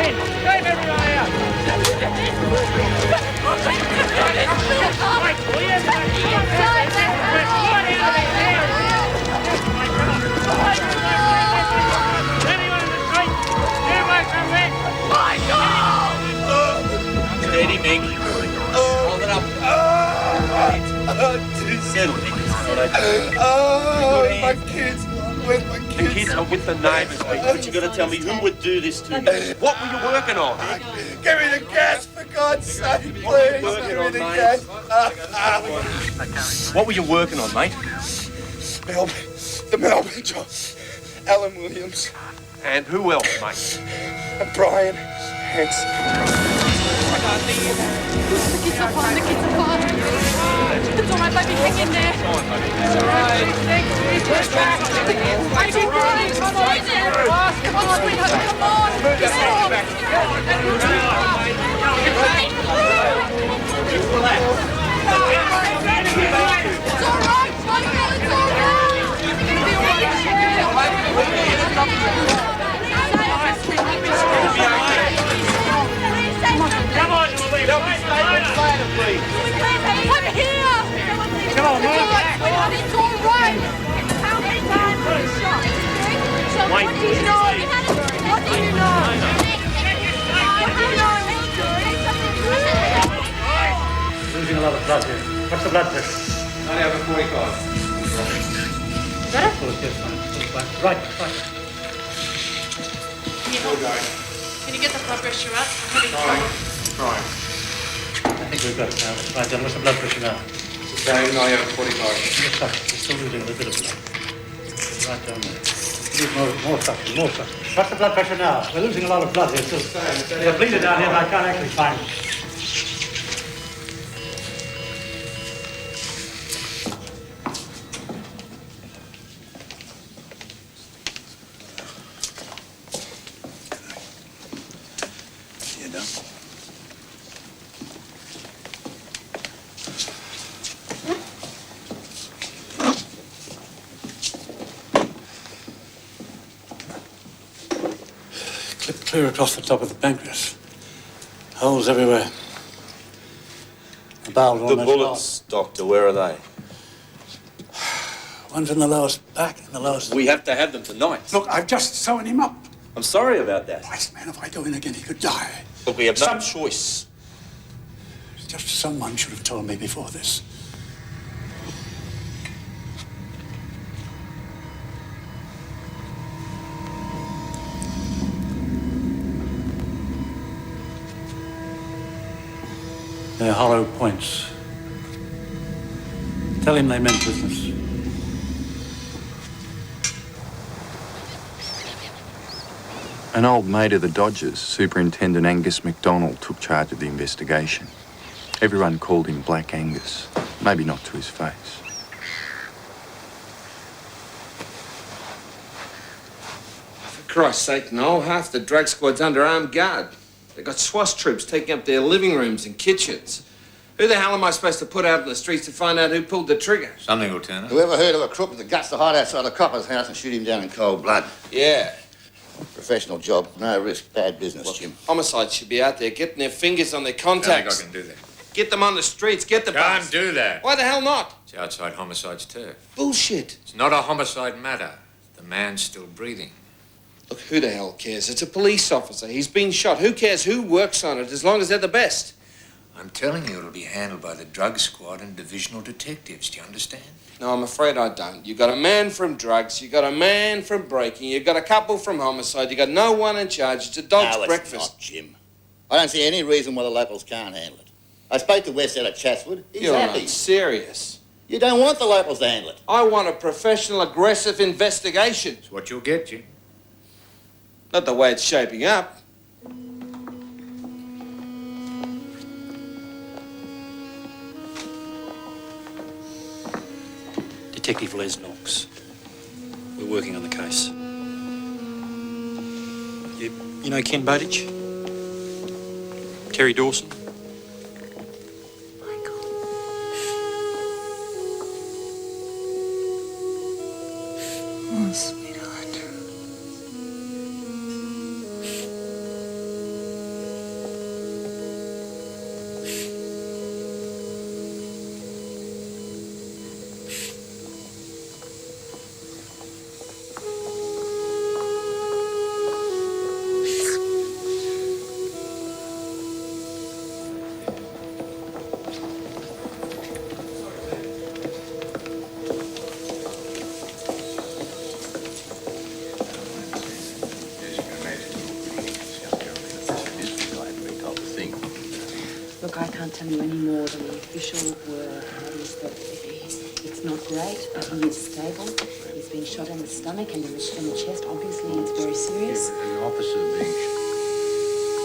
in! Save everyone here! Right, will you? Anyone in the street? Everyone come back! Michael! Steady, Mick. Hold it up. Settle, Mick. My kids. Where's my kids? The kids are with the neighbours, Mick. But you got to tell me who would do this to you. What were you working on, Mick? Give me the gas, for God's sake, please. Give me the gas. What were you working on, mate? The Melbourne job. Alan Williams. And who else, mate? And Brian Hanson. The kids are fine. It's all right, baby. Hang in there. It's all right. Baby, Brian, come on. Come on, sweetheart. Come on. It's all right. Come on, Louise! Don't be later, please! I'm here! Come on, move! It's all right! How many times was he shot? So what do you know? What do you know? Losing a lot of blood here. What's the blood pressure? 90 over 45. Better? Right. Can you get the blood pressure up? Trying. I think we've got it now. Right, then what's the blood pressure now? Same, 90 over 45. Yes, sir. We're still losing a little bit of blood. Right down there. Need more suction. What's the blood pressure now? We're losing a lot of blood here, too. There's a bleeder down here, but I can't actually find it. Clear across the top of the pancreas. Holes everywhere. The bowels The almost bullets, Doctor, where are they? One's in the lowest back and the lowest... We have to have them tonight. Look, I've just sewn him up. I'm sorry about that. Christ, man, if I go in again, he could die. Look, we have no choice. Just someone should have told me before this. They're hollow points. Tell him they meant business. An old mate of the Dodgers, Superintendent Angus MacDonald, took charge of the investigation. Everyone called him Black Angus, maybe not to his face. For Christ's sake, Noel, half the drug squad's under armed guard. They've got SWAT troops taking up their living rooms and kitchens. Who the hell am I supposed to put out in the streets to find out who pulled the trigger? Something will turn up. Whoever heard of a crook with the guts to hide outside a copper's house and shoot him down in cold blood? Yeah. Professional job, no risk, bad business, Jim. Homicides should be out there getting their fingers on their I don't contacts. think I can do that. Get them on the streets, get the Can't bus. do that. Why the hell not? It's outside homicide's turf. Bullshit. It's not a homicide matter. The man's still breathing. Look, who the hell cares? It's a police officer. He's been shot. Who cares who works on it as long as they're the best? I'm telling you, it'll be handled by the drug squad and divisional detectives. Do you understand? No, I'm afraid I don't. You got a man from drugs, you got a man from breaking, you got a couple from homicide, you got no one in charge. It's a dog's No, breakfast. it's not, Jim. I don't see any reason why the locals can't handle it. I spoke to West out of Chatswood. He's You're happy. not serious. You don't want the locals to handle it. I want a professional, aggressive investigation. It's what you'll get, Jim. Not the way it's shaping up. Detective Les Knox. We're working on the case. You know Ken Bowditch? Terry Dawson? Oh, sweetheart. can't tell you any more than the official word. That is that it's not great, but he is stable. He's been shot in the stomach and in the chest. Obviously, it's very serious. An officer being shot.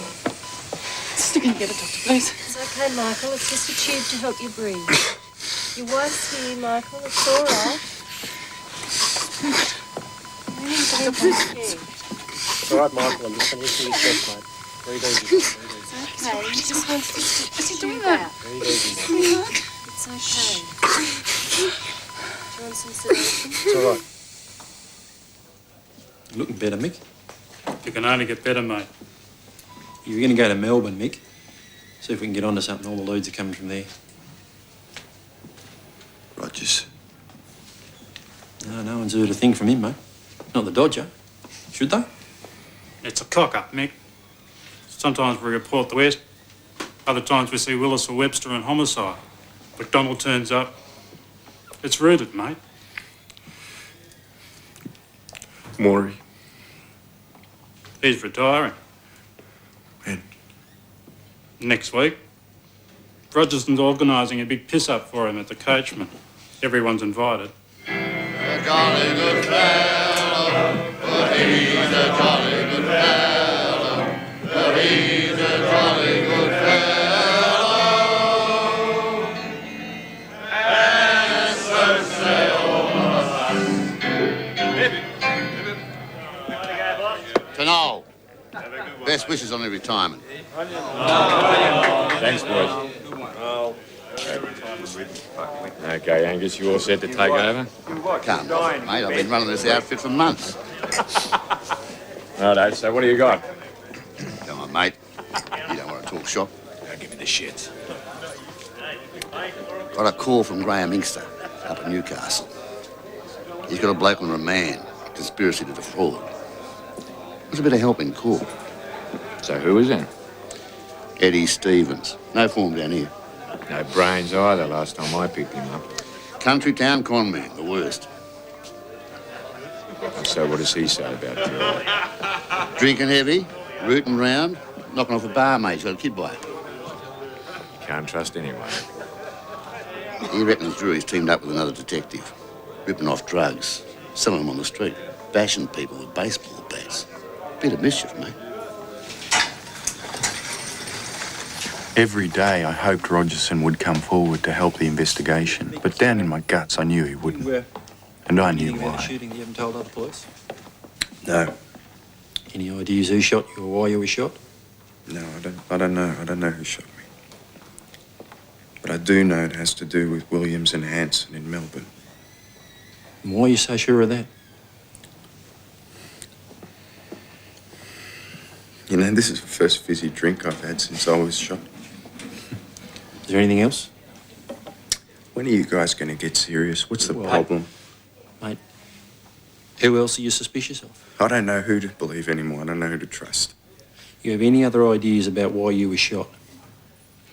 Sister, can you get a doctor, please? It's okay, Michael. It's just a tube to help you breathe. Your wife's here, Michael. It's all right. It's all right, Michael. I'm just going to listen to your chest, mate. Breathe easy. It's okay. He just wants to sit What's he the doing tube there? out. Breathe easy, mate. It's okay. Do you want some sedation? It's all right. You're looking better, Mick. You can only get better, mate. You're going to go to Melbourne, Mick. See if we can get onto something. All the leads are coming from there. Rogers. No one's heard a thing from him, mate. Not the Dodger. Should they? It's a cock-up, Mick. Sometimes we report the West. Other times we see Willis or Webster in homicide. McDonald turns up. It's rooted, mate. Maury. He's retiring. When? Next week. Rogerson's organising a big piss-up for him at the Coachman. Everyone's invited. A jolly good fellow, but he's a jolly good fellow, but he's a jolly good fellow. And so say all of us. To Noel, best wishes on your retirement. Thanks, boys. Okay, Angus, you all set to take over? Can't bother, mate. I've been running this outfit for months. Righto, so what do you got? Come on, mate. You don't want to talk shop. Give me the shit. Got a call from Graham Inkster up in Newcastle. He's got a bloke on remand, conspiracy to defraud. There's a bit of help in court. So who is in? Eddie Stevens. No form down here. No brains either last time I picked him up. Country town con man, the worst. So what does he say about you? Drinking heavy, rooting round, knocking off a barmaid. He's got a kid by it. Can't trust anyone. He reckons Drury's teamed up with another detective, ripping off drugs, selling them on the street, bashing people with baseball bats. Bit of mischief, mate. Every day I hoped Rogerson would come forward to help the investigation, but down in my guts I knew he wouldn't. And I knew Anything about the why. shooting you haven't told other police? No, Any ideas who shot you or why you were shot? no, I don't know. I don't know who shot me. But I do know it has to do with Williams and Hanson in Melbourne. And why are you so sure of that? You know, this is the first fizzy drink I've had since I was shot. Is there anything else? When are you guys going to get serious? What's the Well, problem? Mate, who else are you suspicious of? I don't know who to believe anymore. I don't know who to trust. You have any other ideas about why you were shot?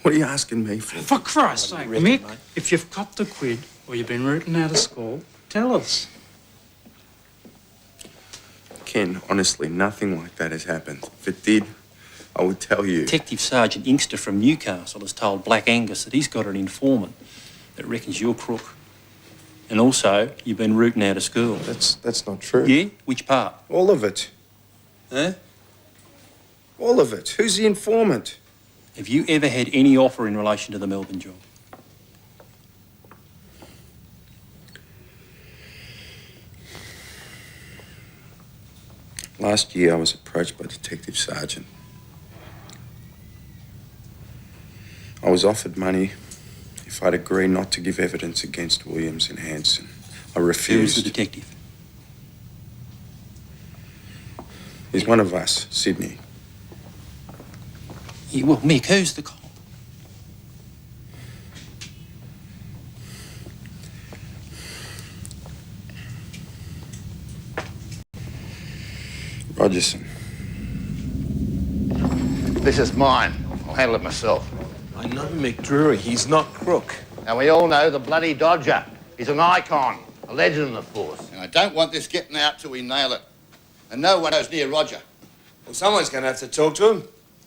What are you asking me for? For Christ's sake, reckon, Mick, mate? if you've copped the quid or you've been rooting out of school, tell us. Ken, honestly, nothing like that has happened. If it did, I would tell you. Detective Sergeant Inkster from Newcastle has told Black Angus that he's got an informant that reckons you're crook. And also, you've been rooting out of school. That's not true. Yeah? Which part? All of it. Huh? All of it. Who's the informant? Have you ever had any offer in relation to the Melbourne job? Last year, I was approached by Detective Sergeant. I was offered money if I'd agree not to give evidence against Williams and Hanson. I Who's refused. the detective? He's one of us, Sydney. Yeah, well, Mick, who's the cop? Rogerson. This is mine. I'll handle it myself. I know McDrury. He's not crook. And we all know the bloody Dodger. He's an icon, a legend in the force. And I don't want this getting out till we nail it. And no one goes near Roger. Well, someone's going to have to talk to him.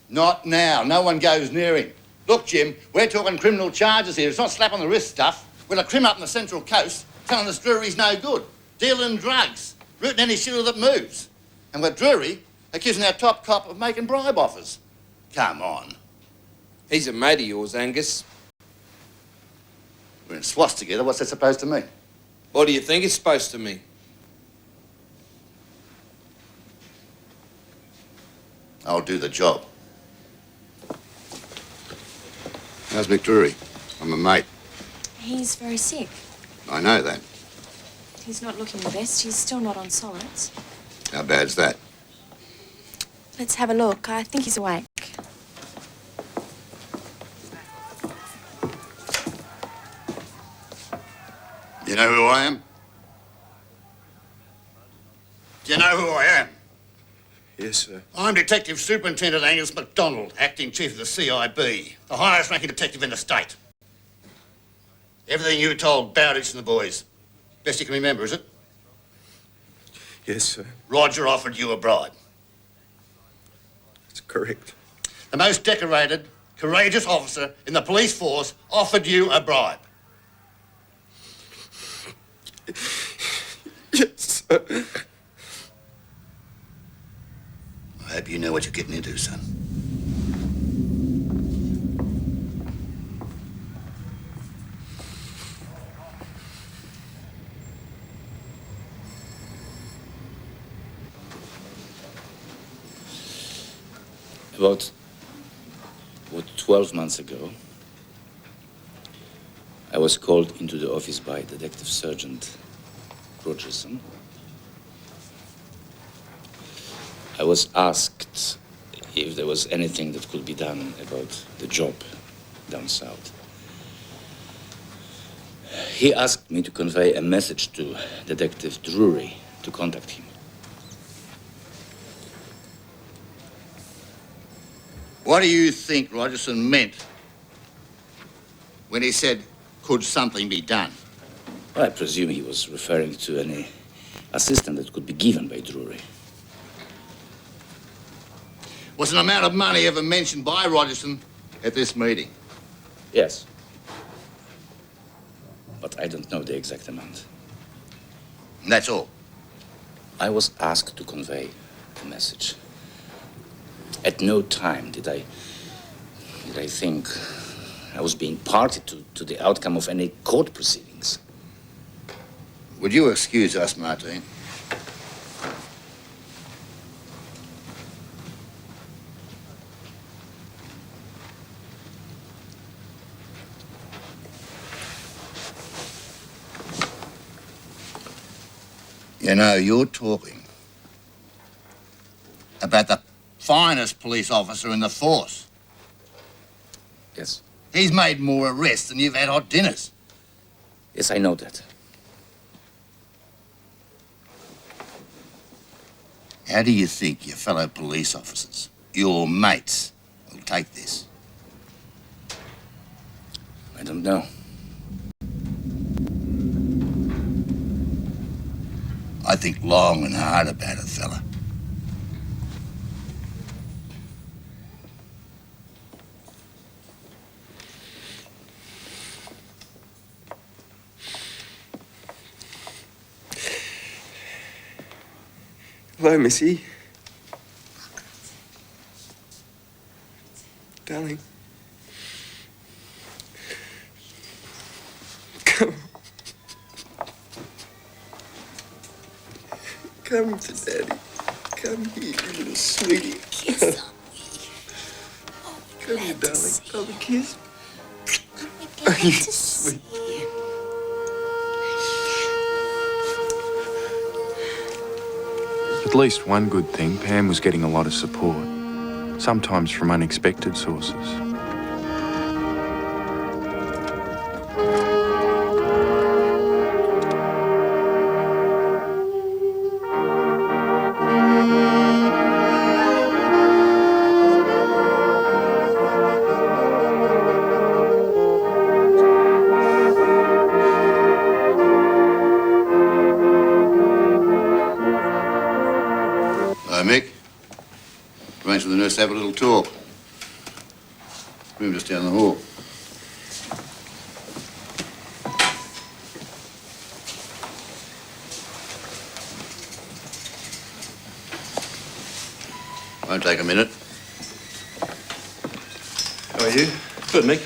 Not now. No one goes near him. Look, Jim, we're talking criminal charges here. It's not slap on the wrist stuff. We'll have Crim up on the Central Coast telling us Drury's no good, dealing drugs, rooting any shitter that moves. And with Drury accusing our top cop of making bribe offers. Come on. He's a mate of yours, Angus. We're in SWAS together. What's that supposed to mean? What do you think it's supposed to mean? I'll do the job. How's McDrury? I'm a mate. He's very sick. I know that. He's not looking the best. He's still not on solids. How bad's that? Let's have a look. I think he's awake. You know who I am? Do you know who I am? Yes, sir. I'm Detective Superintendent Angus MacDonald, Acting Chief of the CIB, the highest ranking detective in the state. Everything you told Bowditch and the boys. Best you can remember, is it? Yes, sir. Roger offered you a bribe. That's correct. The most decorated, courageous officer in the police force offered you a bribe. Yes, sir. I hope you know what you're getting into, son. About 12 months ago, I was called into the office by Detective Sergeant Rogerson. I was asked if there was anything that could be done about the job down south. He asked me to convey a message to Detective Drury to contact him. What do you think Rogerson meant when he said, could something be done? Well, I presume he was referring to any assistance that could be given by Drury. Was an amount of money ever mentioned by Rogerson at this meeting? Yes. But I don't know the exact amount. And that's all? I was asked to convey a message. At no time did I think I was being party to the outcome of any court proceedings. Would you excuse us, Martine? You know, you're talking about the finest police officer in the force. Yes. He's made more arrests than you've had hot dinners. Yes, I know that. How do you think your fellow police officers, your mates, will take this? I don't know. I think long and hard about it, fella. Hello, Missy. Darling. Come. Come to Daddy. Come here, you little sweetie. Kiss on me. Come here, darling. Have a kiss. I'm glad to see you. At least one good thing, Pam was getting a lot of support, sometimes from unexpected sources. and the nurse have a little talk. Room just down the hall. Won't take a minute. How are you? Good, Mick.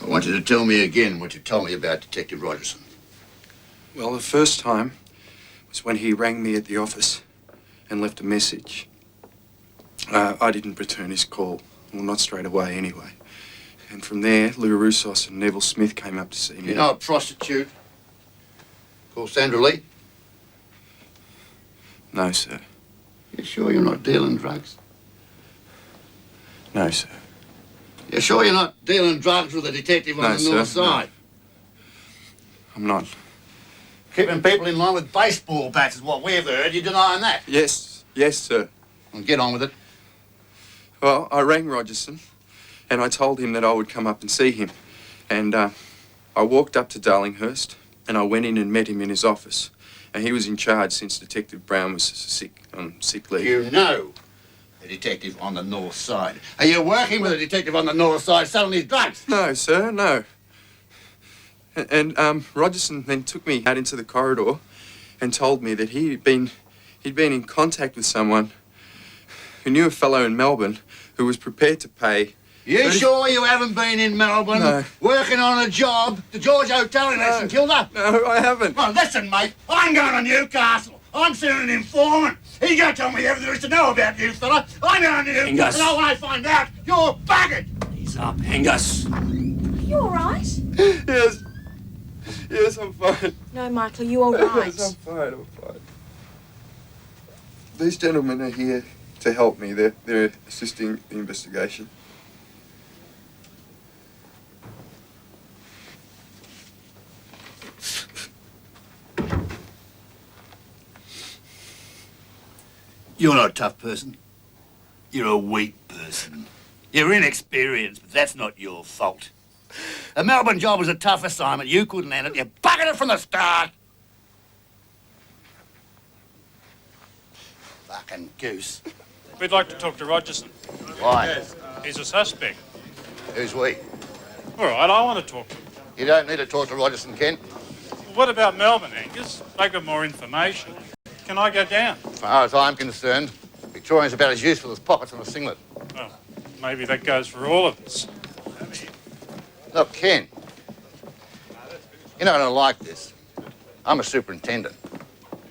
I want you to tell me again what you told me about Detective Rogerson. Well, the first time was when he rang me at the office and left a message. I didn't return his call. Well, not straight away, anyway. And from there, Lou Roussos and Neville Smith came up to see me. You know a prostitute called Sandra Lee? No, sir. You sure you're not dealing drugs? No, sir. You sure you're not dealing drugs with a detective on the north side? No. I'm not. Keeping people in line with baseball bats is what we've heard. You denying that? Yes, sir. Well, get on with it. Well, I rang Rogerson and I told him that I would come up and see him. And I walked up to Darlinghurst and I went in and met him in his office. And he was in charge since Detective Brown was on sick leave. You know a detective on the north side. Are you working with a detective on the north side selling his drugs? No, sir, no. And Rogerson then took me out into the corridor and told me that he'd been in contact with someone who knew a fellow in Melbourne who was prepared to pay. You sure you haven't been in Melbourne working on a job, the George Hotel in St Kilda? No, I haven't. Well, listen, mate, I'm going to Newcastle. I'm seeing an informant. He's going to tell me everything there is to know about you, fella. I'm going to Newcastle, and when I find out, you're buggered. He's up, Angus. Are you all right? Yes, I'm fine. No, Michael, are you all right? Yes, I'm fine. These gentlemen are here to help me. They're assisting the investigation. You're not a tough person. You're a weak person. You're inexperienced, but that's not your fault. The Melbourne job was a tough assignment. You couldn't handle it. You buggered it from the start. Fucking goose. We'd like to talk to Rogerson. Why? He's a suspect. Who's we? All right, I want to talk to him. You don't need to talk to Rogerson, Ken. What about Melbourne, Angus? They got more information. Can I go down? As far as I'm concerned, Victorian's about as useful as pockets on a singlet. Well, maybe that goes for all of us. Look, Ken, you're not going to like this. I'm a superintendent.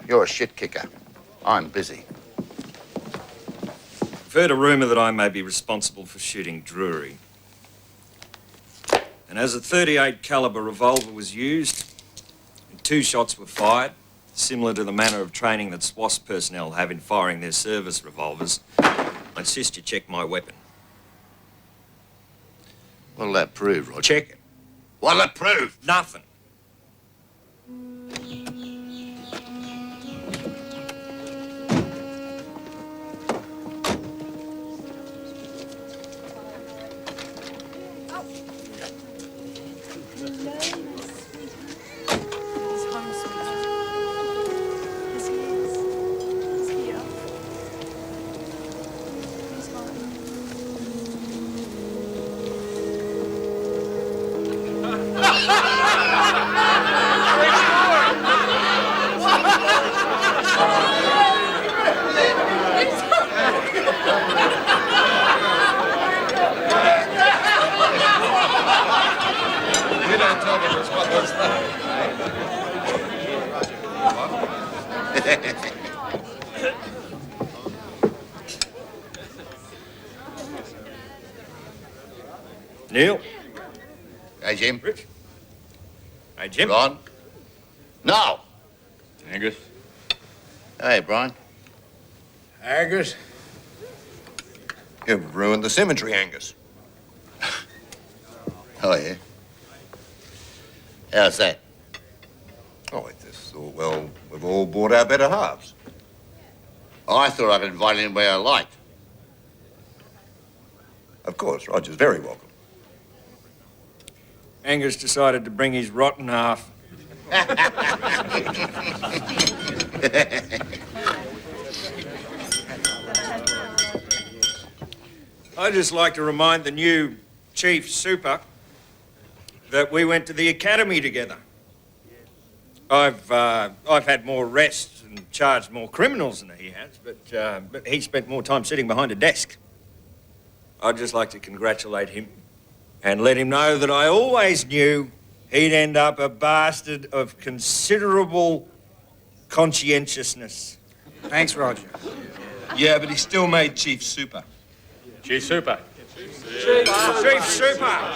You're a shit kicker. I'm busy. I've heard a rumour that I may be responsible for shooting Drury. And as a .38 calibre revolver was used, and 2 shots were fired, similar to the manner of training that SWAS personnel have in firing their service revolvers, I insist you check my weapon. What'll that prove, Roger? Check it. What'll it prove? Nothing. Neil? Hey, Jim. Rich? Hey, Jim? Ron? No. Angus? Hey, Brian. Angus? You've ruined the symmetry, Angus. Oh, yeah? How's that? Oh, I just thought, well, we've all bought our better halves. I thought I could invite anybody I liked. Of course, Roger's very welcome. Angus decided to bring his rotten half. I'd just like to remind the new Chief Super that we went to the academy together. I've had more arrests and charged more criminals than he has, but he spent more time sitting behind a desk. I'd just like to congratulate him and let him know that I always knew he'd end up a bastard of considerable conscientiousness. Thanks, Roger. Yeah, but he still made Chief Super. Chief Super. Chief Super!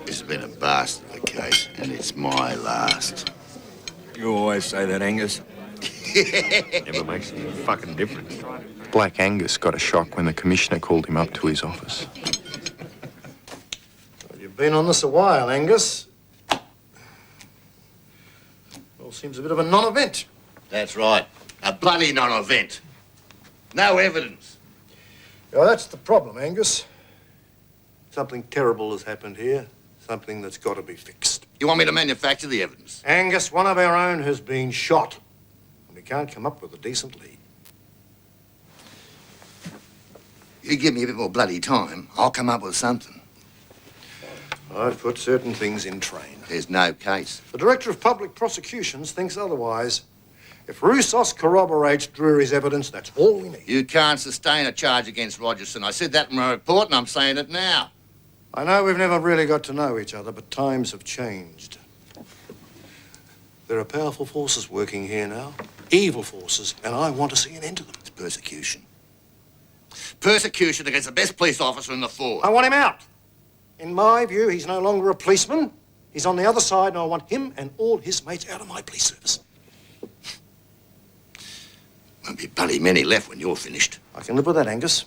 This has been a bastard of a case, and it's my last. You always say that, Angus. Never makes any fucking difference. Black Angus got a shock when the Commissioner called him up to his office. Well, you've been on this a while, Angus. All seems a bit of a non-event. That's right. A bloody non-event. No evidence. Yeah, that's the problem, Angus. Something terrible has happened here. Something that's got to be fixed. You want me to manufacture the evidence? Angus, one of our own has been shot. And we can't come up with a decent lead. You give me a bit more bloody time, I'll come up with something. I've put certain things in train. There's no case. The Director of Public Prosecutions thinks otherwise. If Roussos corroborates Drury's evidence, that's all we need. You can't sustain a charge against Rogerson. I said that in my report, and I'm saying it now. I know we've never really got to know each other, but times have changed. There are powerful forces working here now. Evil forces, and I want to see an end to them. It's persecution. Persecution against the best police officer in the force. I want him out. In my view, he's no longer a policeman. He's on the other side, and I want him and all his mates out of my police service. Won't be bloody many left when you're finished. I can live with that, Angus.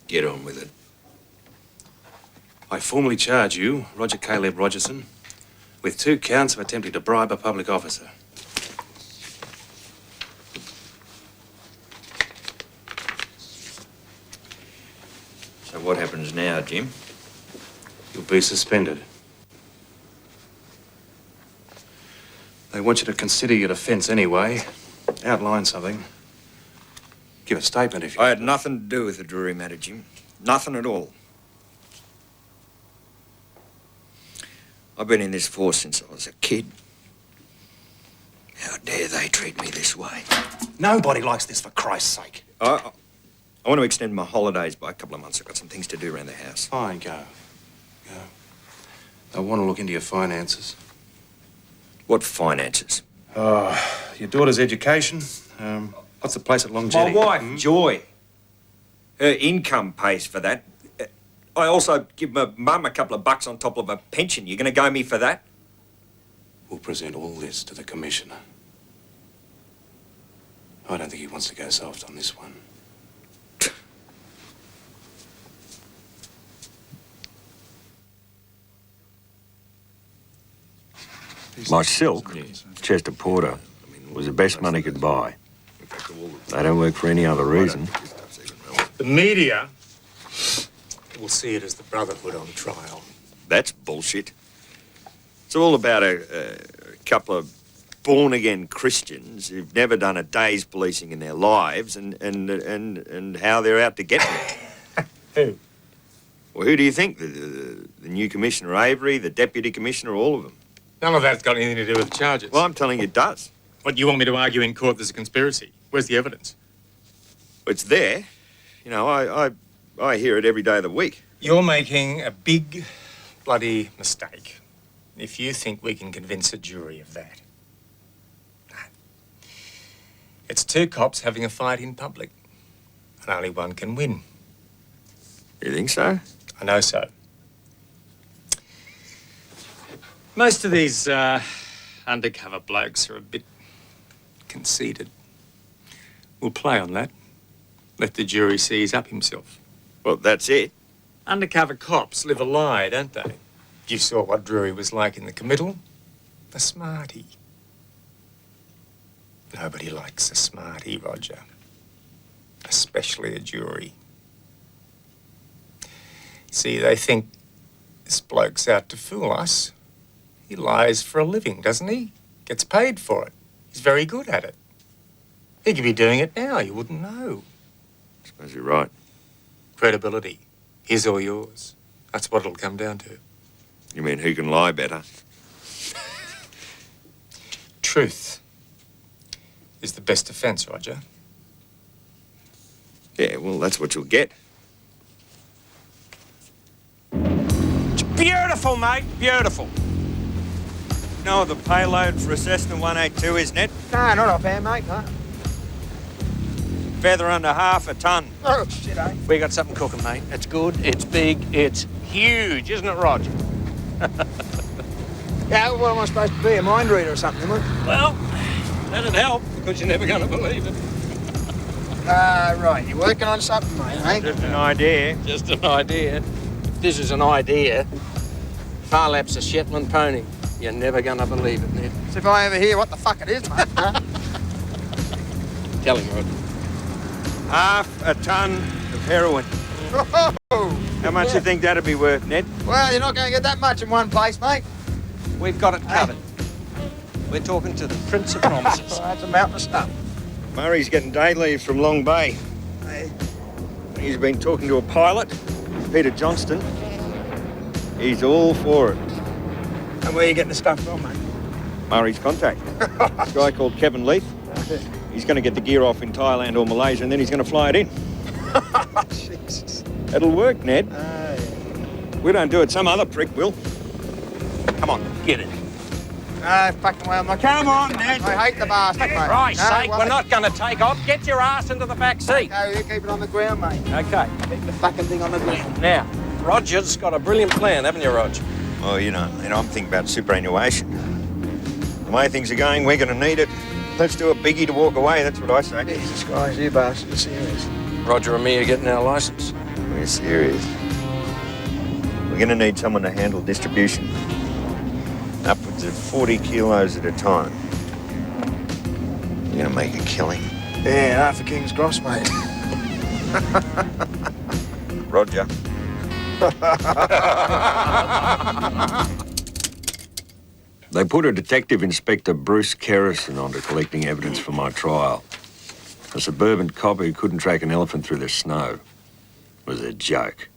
Get on with it. I formally charge you, Roger Caleb Rogerson, with 2 counts of attempting to bribe a public officer. So what happens now, Jim? You'll be suspended. They want you to consider your defence anyway, outline something, give a statement if you... I had nothing to do with the Drury matter, Jim. Nothing at all. I've been in this force since I was a kid. How dare they treat me this way? Nobody likes this, for Christ's sake. I want to extend my holidays by a couple of months. I've got some things to do around the house. Fine, go. I want to look into your finances. What finances? Your daughter's education. What's the place at Longevity? My wife, Joy. Her income pays for that. I also give my mum a couple of bucks on top of a pension. You going to go me for that? We'll present all this to the Commissioner. I don't think he wants to go soft on this one. My silk, Chester Porter, was the best money could buy. They don't work for any other reason. The media will see it as the Brotherhood on trial. That's bullshit. It's all about a couple of born-again Christians who've never done a day's policing in their lives and how they're out to get me. Who? Well, who do you think? The new Commissioner Avery, the Deputy Commissioner, all of them? None of that's got anything to do with the charges. Well, I'm telling you it does. What, you want me to argue in court there's a conspiracy? Where's the evidence? It's there. You know, I hear it every day of the week. You're making a big, bloody mistake if you think we can convince a jury of that. No. It's 2 cops having a fight in public, and only one can win. You think so? I know so. Most of these undercover blokes are a bit conceited. We'll play on that. Let the jury see he's up himself. Well, that's it. Undercover cops live a lie, don't they? You saw what Drury was like in the committal. A smarty. Nobody likes a smarty, Roger. Especially a jury. See, they think this bloke's out to fool us. He lies for a living, doesn't he? Gets paid for it. He's very good at it. He could be doing it now. You wouldn't know. I suppose you're right. Credibility. His or yours. That's what it'll come down to. You mean who can lie better? Truth is the best defence, Roger. Yeah, well, that's what you'll get. It's beautiful, mate. Beautiful. You know what the payload for a Cessna 182 is, Ned? No, not offhand, mate, no. Feather under half a ton. Oh, shit, eh? We got something cooking, mate. It's good, it's big, it's huge, isn't it, Roger? Yeah, what am I supposed to be, a mind reader or something, am I? Well, that'd help, because you're never going to believe it. Right, you're working on something, mate, eh? Just an idea. Just an idea. If this is an idea, Farlap's a Shetland pony. You're never going to believe it, Ned. So if I ever hear what the fuck it is, mate, huh? Tell him, Roger. Half a ton of heroin. How much do you think that'd be worth, Ned? Well, you're not going to get that much in one place, mate. We've got it covered. We're talking to the Prince of Promises. That's a mountain of stuff. Murray's getting day leave from Long Bay. He's been talking to a pilot, Peter Johnston. He's all for it. And where are you getting the stuff from, mate? Murray's contact. A guy called Kevin Leith. He's going to get the gear off in Thailand or Malaysia, and then he's going to fly it in. Jesus. It'll work, Ned. We don't do it, some other prick will. Come on, get it. Fucking well, mate. Come on, Ned. I hate the bastard, mate. Christ's No, sake, well, we're not going to take off. Get your ass into the back seat. Okay, you keep it on the ground, mate. Okay. Keep the fucking thing on the ground. Now, Roger's got a brilliant plan, haven't you, Roger? Oh, you know, I'm thinking about superannuation. The way things are going, we're going to need it. Let's do a biggie to walk away, that's what I say. Jesus Christ, you bastard, are serious. Roger and me are getting our licence. We're serious. We're going to need someone to handle distribution. Upwards of 40 kilos at a time. We're going to make a killing. Yeah, half a King's Cross, mate. Roger. They put a Detective Inspector Bruce Kerrison onto collecting evidence for my trial. A suburban cop who couldn't track an elephant through the snow was a joke.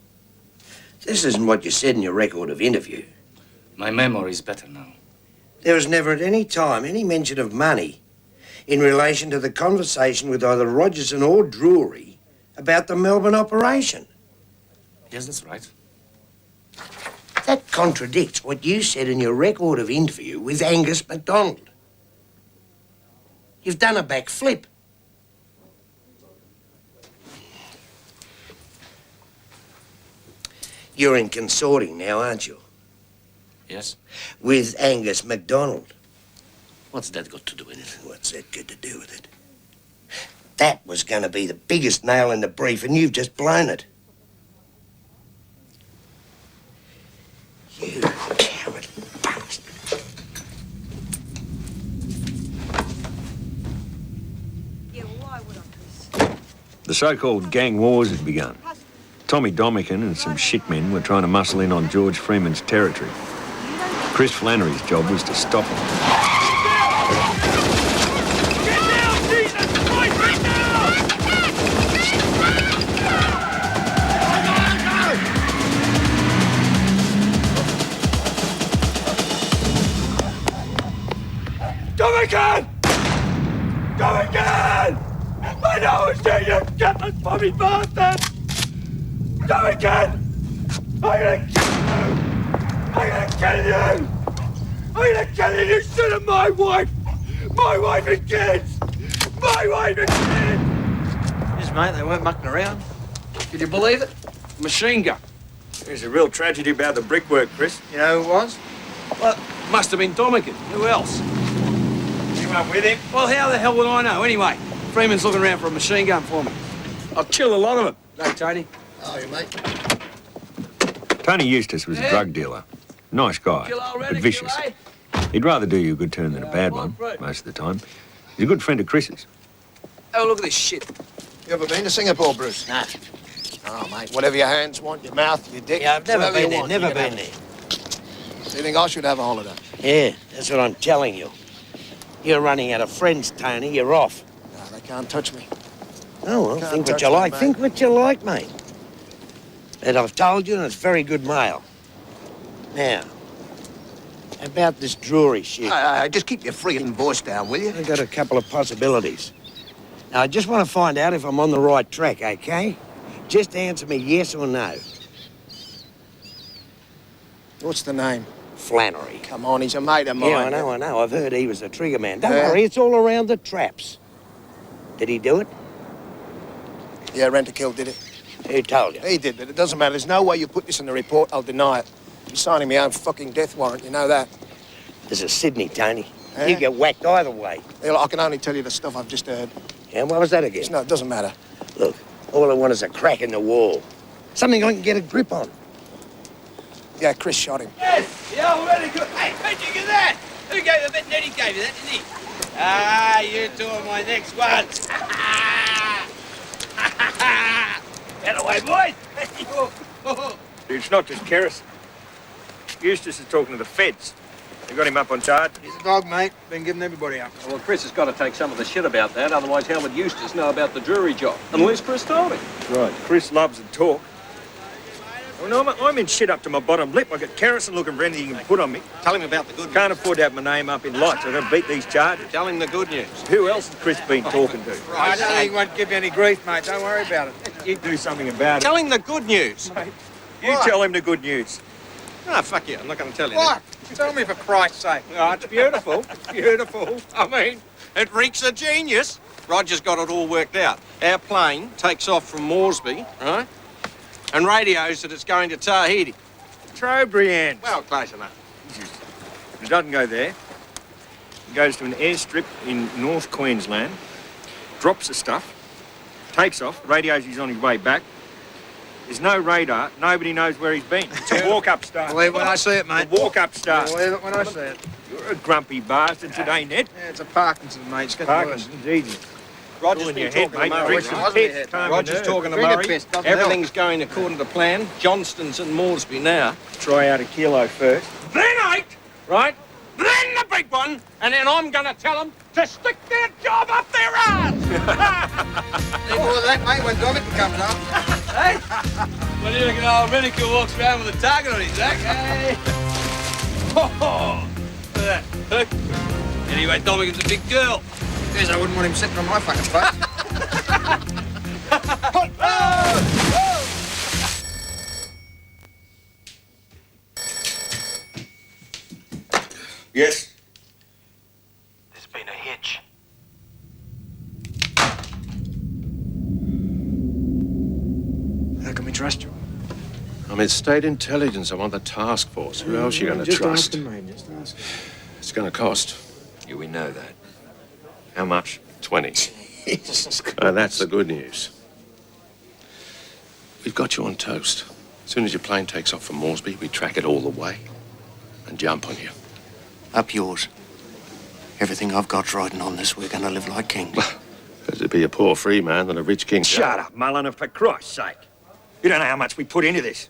This isn't what you said in your record of interview. My memory is better now. There was never at any time any mention of money in relation to the conversation with either Rogerson or Drury about the Melbourne operation. Yes, that's right. That contradicts what you said in your record of interview with Angus MacDonald. You've done a backflip. You're in consorting now, aren't you? Yes? With Angus MacDonald. What's that got to do with it? What's that got to do with it? That was going to be the biggest nail in the brief, and you've just blown it. You coward bastard. Yeah, well, why would I, Chris? The so-called gang wars had begun. Tommy Domican and some shitmen were trying to muscle in on George Freeman's territory. Chris Flannery's job was to stop them. Get down, Jesus! Christ, get down! Domican! Domican! I know it's you, gutless bobby bastard! Domican! I'm gonna kill you! I'm gonna kill you! I'm gonna kill you! You son of my wife! My wife and kids! My wife and kids! Yes, mate, they weren't mucking around. Can you believe it? Machine gun. There's a real tragedy about the brickwork, Chris. You know who it was? Well, must have been Domican. Who else? You weren't with him? Well, how the hell would I know? Anyway, Freeman's looking around for a machine gun for me. I'll kill a lot of them. No, Tony. Oh, you mate. Tony Eustace was a drug dealer. Nice guy, but vicious. He'd rather do you a good turn than a bad one, most of the time. He's a good friend of Chris's. Oh, look at this shit. You ever been to Singapore, Bruce? Nah. Oh, mate, whatever your hands want, your mouth, your dick. Yeah, I've never whatever been you there, want, never you can been have there. it. So you think I should have a holiday? Yeah, that's what I'm telling you. You're running out of friends, Tony. You're off. No, they can't touch me. Oh, well, Can't think what touch you me, like. mate. Think what you like, mate. And I've told you, and it's very good mail. Now, about this Drury shit. Just keep your freaking voice down, will you? I've got a couple of possibilities. Now, I just want to find out if I'm on the right track, okay? Just answer me yes or no. What's the name? Flannery. Come on, he's a mate of mine. Yeah, I know. I've heard he was a trigger man. Don't Yeah. worry, it's all around the traps. Did he do it? Yeah, Rent-A-Kill did it. Who told you? He did, but it doesn't matter. There's no way you put this in the report. I'll deny it. I'm signing my own fucking death warrant, you know that. This is Sydney, Tony. Eh? You get whacked either way. Yeah, look, I can only tell you the stuff I've just heard. Yeah, what was that again? No, it doesn't matter. Look, all I want is a crack in the wall. Something I can get a grip on. Yeah, Chris shot him. Yes! Yeah, very good. Hey, how'd you get that? Who gave you that? Neddy gave you that, didn't he? Ah, you two are my next ones. Get away, boys! It's not just Kerrison. Eustace is talking to the feds. They got him up on charge. He's a dog, mate. Been giving everybody up. Well, Chris has got to take some of the shit about that, otherwise how would Eustace know about the Drury job? Unless Chris told him. Right. Chris loves to talk. Well, no, I'm in shit up to my bottom lip. I got Kerrison looking for anything he can put on me. Tell him about the good news. Can't afford to have my name up in lights. I've got to beat these charges. Tell him the good news. Who else has Chris been talking to? I don't think he won't give you any grief, mate. Don't worry about it. You do something about it. Tell him the good news. Mate, you tell him the good news. No, fuck you. I'm not going to tell you What? Tell me for Christ's sake. Oh, it's beautiful. It's beautiful. I mean, it reeks of genius. Roger's got it all worked out. Our plane takes off from Moresby, right? And radios that it's going to Tahiti. Trobriand. Well, close enough. It doesn't go there. It goes to an airstrip in North Queensland, drops the stuff, takes off, radios he's on his way back. There's no radar. Nobody knows where he's been. It's a walk-up start. Believe it when I see it, mate. A walk-up start. Believe it when I see it. You're a grumpy bastard today, Ned. Yeah, it's a Parkinson's, mate. It's getting worse. Parkinson's easy. Roger's in been your head, talking to mate. Murray. Drink some piss. Calm your Roger's nerves. talking to Drink a Murray. piss, doesn't Everything's going according to plan. Johnston's in Moresby now. Try out a kilo first. Then 8, right? Then the big one, and then I'm going to tell them to stick their job up their ass. Any more of that, mate, when Dominic comes up. Hey? What do you reckon old Reniker walks around with a target on his back, hey? Oh, look at that. Anyway, Dominic's a big girl. Guess I wouldn't want him sitting on my fucking face. Yes. There's been a hitch. How can we trust you? I'm in state intelligence. I'm on the task force. Who else are you going to Just trust? ask him, mate. Just ask him. It's going to cost. Yeah, we know that. How much? 20. Jesus Christ. That's the good news. We've got you on toast. As soon as your plane takes off from Moresby, we track it all the way and jump on you. Up yours. Everything I've got's riding on this. We're going to live like kings. Better to be a poor free man than a rich king. Shut up, Mulliner, for Christ's sake. You don't know how much we put into this.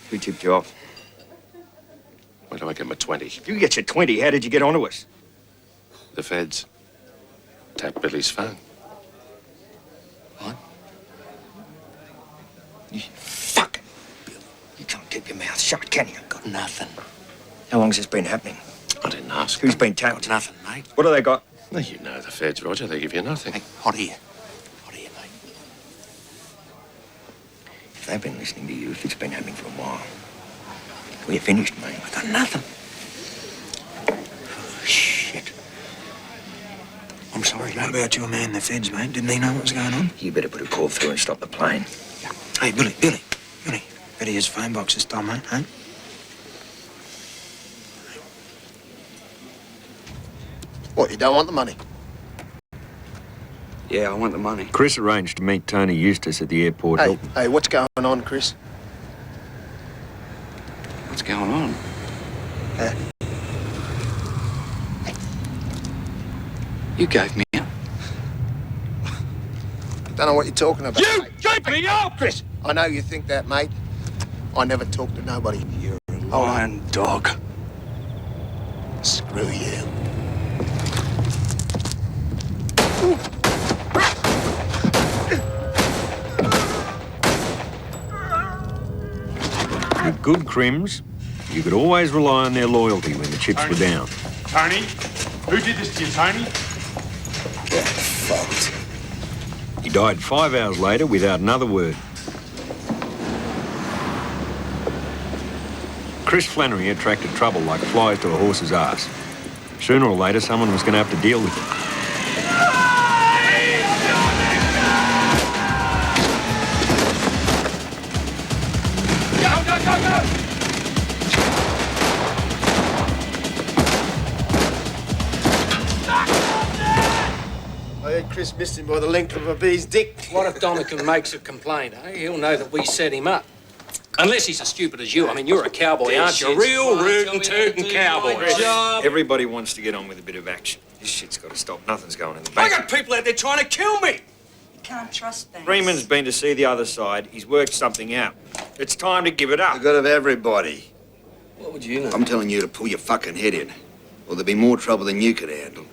Who tipped you off? Where do I get my 20? You get your 20. How did you get onto us? The feds tapped Billy's phone. What? Fuck. You can't keep your mouth shut, can you? Got nothing. How long's this been happening? I didn't ask. Who's been tapped? Nothing, mate. What have they got? Well, you know the feds, Roger. They give you nothing. Hey, hot here. Hot here, mate. If they've been listening to you, if it's been happening for a while. We're finished, mate. I got nothing. Oh, shit. I'm sorry, What mate. about your man, the feds, mate? Didn't he know what was going on? You better put a call through and stop the plane. Hey, Billy. Better use phone box this time, mate, huh? What, you don't want the money? Yeah, I want the money. Chris arranged to meet Tony Eustace at the airport. Hey, what's going on, Chris? What's going on? You gave me up. Don't know what you're talking about. You mate. keep me up! Chris, I know you think that, mate. I never talk to nobody. You're a lying dog. Screw you. With good crims, you could always rely on their loyalty when the chips were down. Tony? Who did this to you, Tony? Get fucked. He died 5 hours later without another word. Chris Flannery attracted trouble like flies to a horse's ass. Sooner or later, someone was going to have to deal with him. I heard Chris missed him by the length of a bee's dick. What if Donegan makes a complaint, eh? He'll know that we set him up. Unless he's as stupid as you. I mean, you're a cowboy, aren't you? A real rootin' tootin' cowboy. Everybody wants to get on with a bit of action. This shit's got to stop. Nothing's going in the I bank. got people out there trying to kill me. You can't trust Banks. Freeman's been to see the other side. He's worked something out. It's time to give it up. The good of everybody. What would you know? I'm telling you to pull your fucking head in, or there'll be more trouble than you could handle.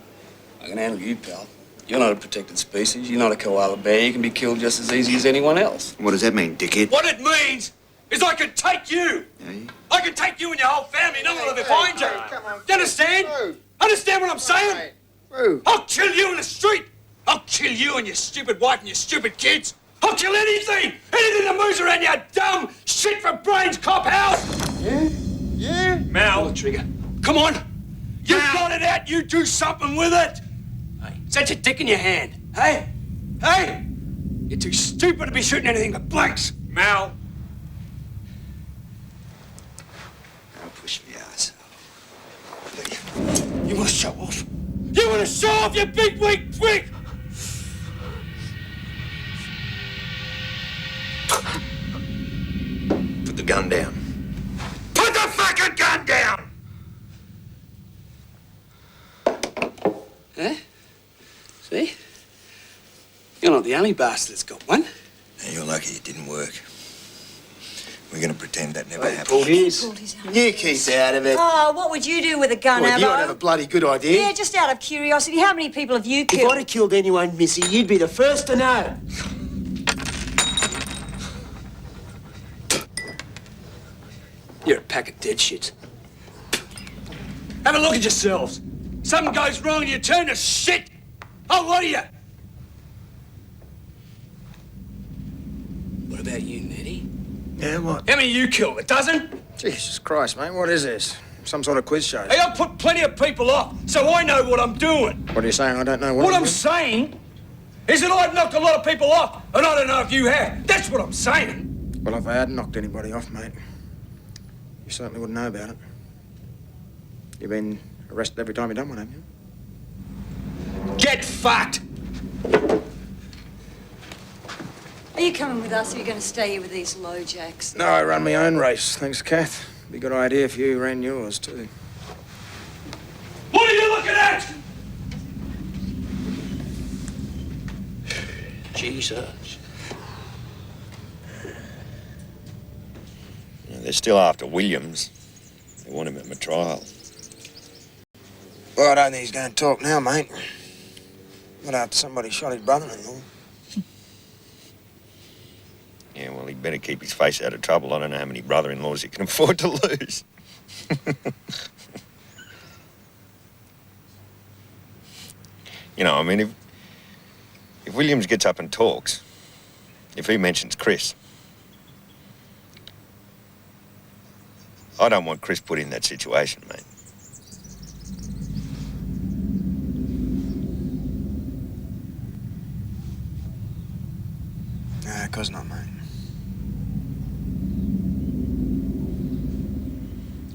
I can handle you, pal. You're not a protected species. You're not a koala bear. You can be killed just as easy as anyone else. What does that mean, dickhead? What it means is I can take you. I can take you and your whole family. No one will ever find you. Do you understand? Understand what I'm saying? I'll kill you in the street. I'll kill you and your stupid wife and your stupid kids. I'll kill anything that moves around your dumb shit for brains cop house. Yeah? Mal. Pull the trigger. Come on. You got it out. You do something with it. Hey, is that your dick in your hand? Hey? Hey? You're too stupid to be shooting anything but blanks. Mal. Now push me ass. You want to show off? You want to show off, you big weak prick? Put the gun down. Put the fucking gun down! Eh? See? You're not the only bastard that's got one. Now, you're lucky it didn't work. We're going to pretend that never happened. Pulled his. You keep out of it. Oh, what would you do with a gun, Well, you Abbo? would have a bloody good idea. Yeah, just out of curiosity, how many people have you If killed? I'd have killed anyone, Missy, you'd be the first to know. You're a pack of dead shits. Have a look at yourselves. Something goes wrong and you turn to shit. Oh, what are you? What about you, Nettie? Yeah, what? How many you killed? A dozen? Jesus Christ, mate, what is this? Some sort of quiz show? Hey, I put plenty of people off, so I know what I'm doing. What are you saying? I don't know What I'm I'm doing? saying is that I've knocked a lot of people off, and I don't know if you have. That's what I'm saying. Well, if I hadn't knocked anybody off, mate, you certainly wouldn't know about it. You've been arrested every time you've done one, haven't you? Get fucked! Are you coming with us, or are you going to stay here with these low jacks? No, I run my own race, thanks, Kath. Be a good idea if you ran yours, too. What are you looking at? Jesus. They're still after Williams. They want him at my trial. Well, I don't think he's going to talk now, mate. Not after somebody shot his brother-in-law. Yeah, well, he'd better keep his face out of trouble. I don't know how many brother-in-laws he can afford to lose. You know, I mean, if Williams gets up and talks, if he mentions Chris, I don't want Chris put in that situation, mate. No, of course not, mate.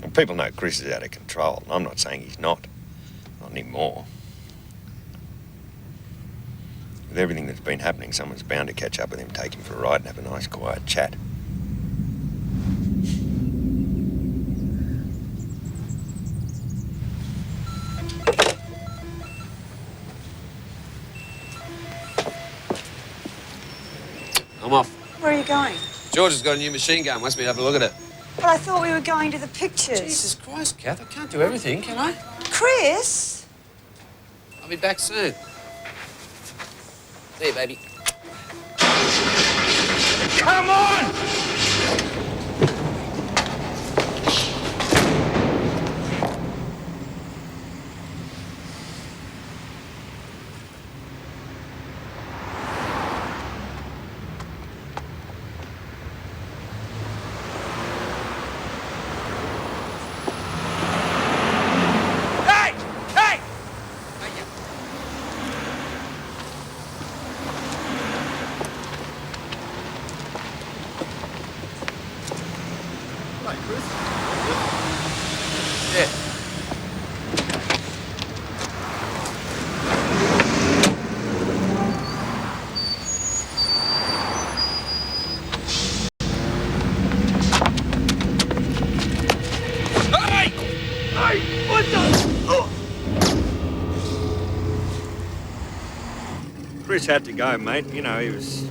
And people know Chris is out of control. I'm not saying he's not. Not anymore. With everything that's been happening, someone's bound to catch up with him, take him for a ride and have a nice, quiet chat. I'm off. Where are you going? George has got a new machine gun. Wants me to have a look at it. But I thought we were going to the pictures. Jesus Christ, Kath, I can't do everything, can I? Chris? I'll be back soon. See you, baby. Come on! Chris had to go, mate. You know, he was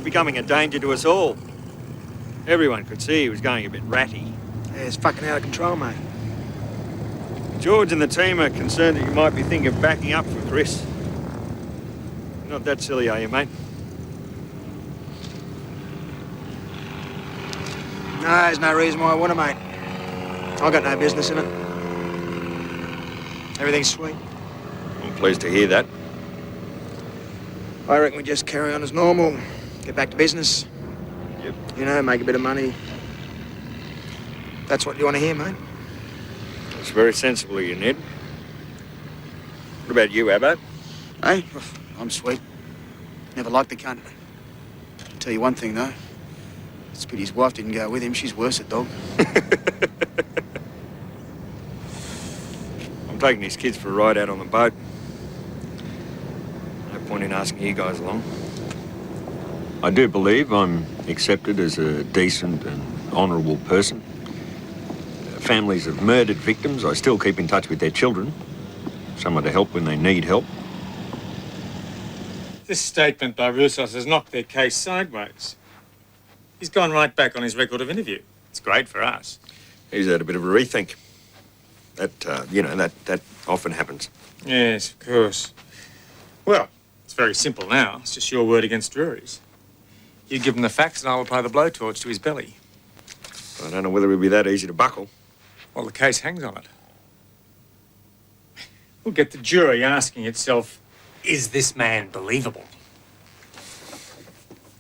becoming a danger to us all. Everyone could see he was going a bit ratty. Yeah, it's fucking out of control, mate. George and the team are concerned that you might be thinking of backing up for Chris. You're not that silly, are you, mate? No, there's no reason why I want to, mate. I got no business in it. Everything's sweet. I'm pleased to hear that. I reckon we just carry on as normal. Get back to business. Yep. You know, make a bit of money. That's what you want to hear, mate. That's very sensible of you, Ned. What about you, Abbo? Hey, I'm sweet. Never liked the cunt. I'll tell you one thing, though. It's a pity his wife didn't go with him. She's worse at dog. I'm taking these kids for a ride out on the boat. No point in asking you guys along. I do believe I'm accepted as a decent and honourable person. Families of murdered victims, I still keep in touch with their children. Someone to help when they need help. This statement by Roussos has knocked their case sideways. He's gone right back on his record of interview. It's great for us. He's had a bit of a rethink. That, you know, that often happens. Yes, of course. Well, it's very simple now. It's just your word against Drury's. You give him the facts and I will apply the blowtorch to his belly. I don't know whether it'll be that easy to buckle. Well, the case hangs on it. We'll get the jury asking itself, is this man believable?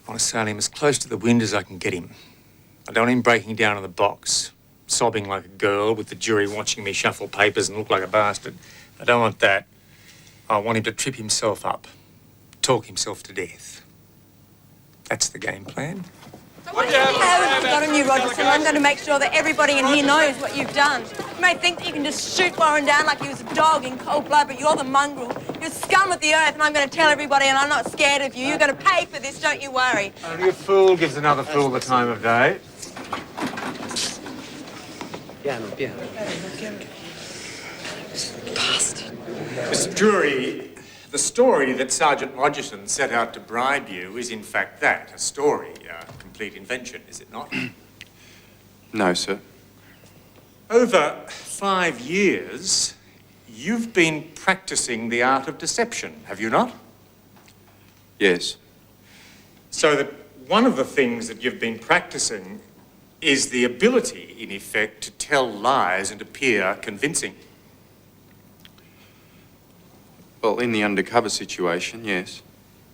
I want to sail him as close to the wind as I can get him. I don't want him breaking down in the box, sobbing like a girl with the jury watching me shuffle papers and look like a bastard. I don't want that. I want him to trip himself up, talk himself to death. That's the game plan. What you haven't forgotten you, Rogerson. I'm going to make sure that everybody in here knows what you've done. You may think that you can just shoot Warren down like he was a dog in cold blood, but you're the mongrel. You're scum of the earth, and I'm going to tell everybody, and I'm not scared of you. You're going to pay for this, don't you worry. Only a fool gives another fool the time of day. Piano, piano. Bastard. Mr. Drury, the story that Sergeant Rogerson set out to bribe you is in fact that, a story, a complete invention, is it not? No, sir. Over 5 years, you've been practicing the art of deception, have you not? Yes. So that one of the things that you've been practicing is the ability, in effect, to tell lies and appear convincing. Well, in the undercover situation, yes.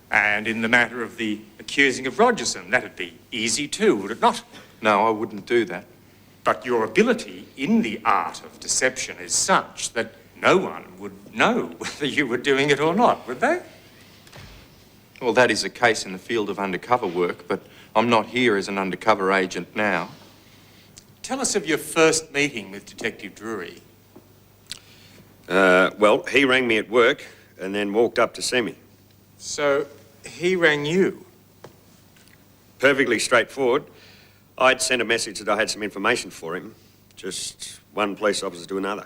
And in the matter of the accusing of Rogerson, that'd be easy too, would it not? No, I wouldn't do that. But your ability in the art of deception is such that no one would know whether you were doing it or not, would they? Well, that is the case in the field of undercover work, but I'm not here as an undercover agent now. Tell us of your first meeting with Detective Drury. Well, he rang me at work and then walked up to see me. So, he rang you? Perfectly straightforward. I'd sent a message that I had some information for him. Just one police officer to another.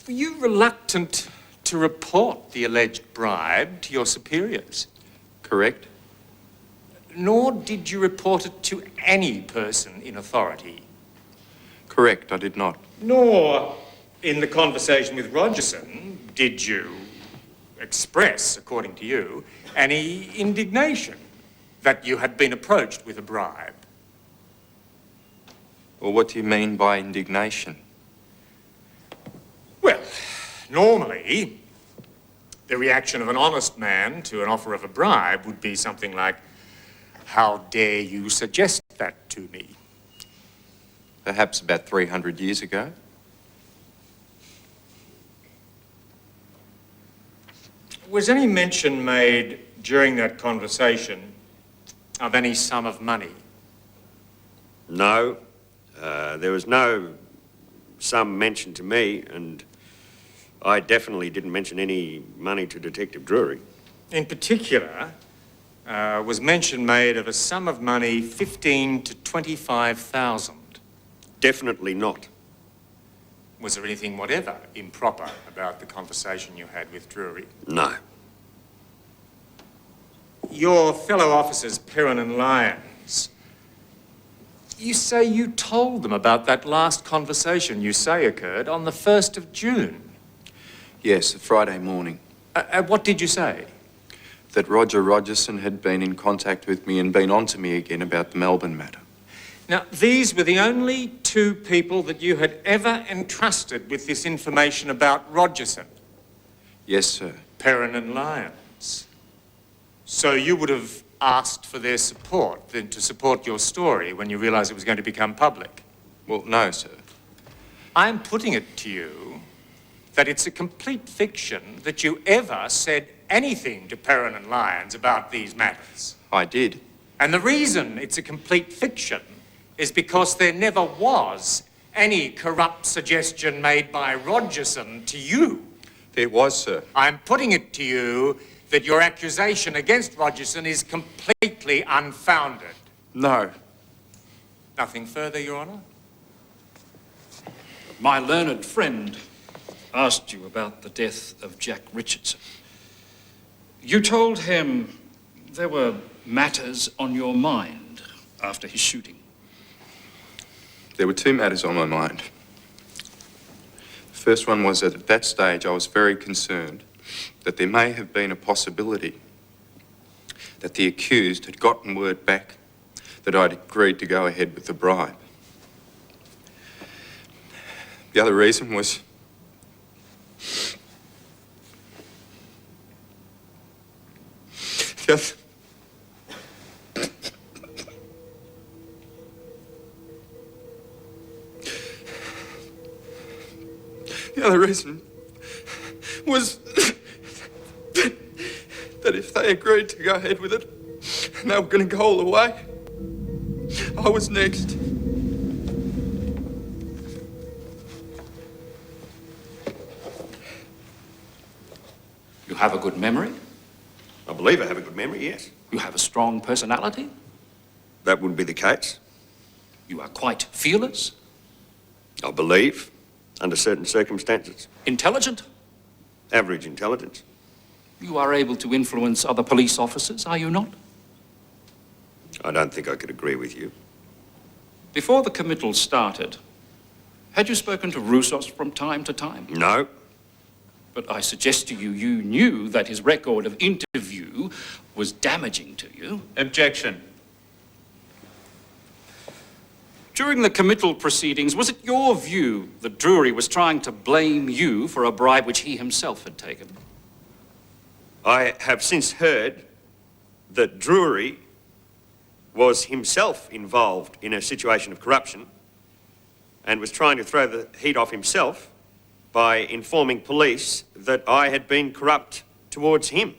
Were you reluctant to report the alleged bribe to your superiors? Correct. Nor did you report it to any person in authority? Correct, I did not. Nor, in the conversation with Rogerson, did you express, according to you, any indignation that you had been approached with a bribe? Well, what do you mean by indignation? Well, normally, the reaction of an honest man to an offer of a bribe would be something like, "How dare you suggest that to me?" Perhaps about 300 years ago. Was any mention made during that conversation of any sum of money? No. There was no sum mentioned to me, and I definitely didn't mention any money to Detective Drury. In particular, was mention made of a sum of money 15 to 25,000. Definitely not. Was there anything whatever improper about the conversation you had with Drury? No. your fellow officers, Perrin and Lyons, you say you told them about that last conversation you say occurred on the 1st of June. Yes, Friday morning. What did you say? That Roger Rogerson had been in contact with me and been on to me again about the Melbourne matter. Now, these were the only two people that you had ever entrusted with this information about Rogerson? Yes, sir. Perrin and Lyons. So you would have asked for their support, then to support your story when you realised it was going to become public? Well, no, sir. I'm putting it to you that it's a complete fiction that you ever said anything to Perrin and Lyons about these matters. I did. And the reason it's a complete fiction is because there never was any corrupt suggestion made by Rogerson to you. There was, sir. I'm putting it to you that your accusation against Rogerson is completely unfounded. No. Nothing further, Your Honour? My learned friend asked you about the death of Jack Richardson. You told him there were matters on your mind after his shooting. There were two matters on my mind. The first one was that at that stage I was very concerned that there may have been a possibility that the accused had gotten word back that I'd agreed to go ahead with the bribe. The other reason was the other reason was that if they agreed to go ahead with it and they were going to go all the way, I was next. You have a good memory? I believe I have a good memory, yes. You have a strong personality? That would be the case. You are quite fearless? I believe, under certain circumstances. Intelligent? Average intelligence. You are able to influence other police officers, are you not? I don't think I could agree with you. Before the committal started, had you spoken to Roussos from time to time? No. But I suggest to you, you knew that his record of interview was damaging to you. Objection. During the committal proceedings, was it your view that Drury was trying to blame you for a bribe which he himself had taken? I have since heard that Drury was himself involved in a situation of corruption and was trying to throw the heat off himself by informing police that I had been corrupt towards him.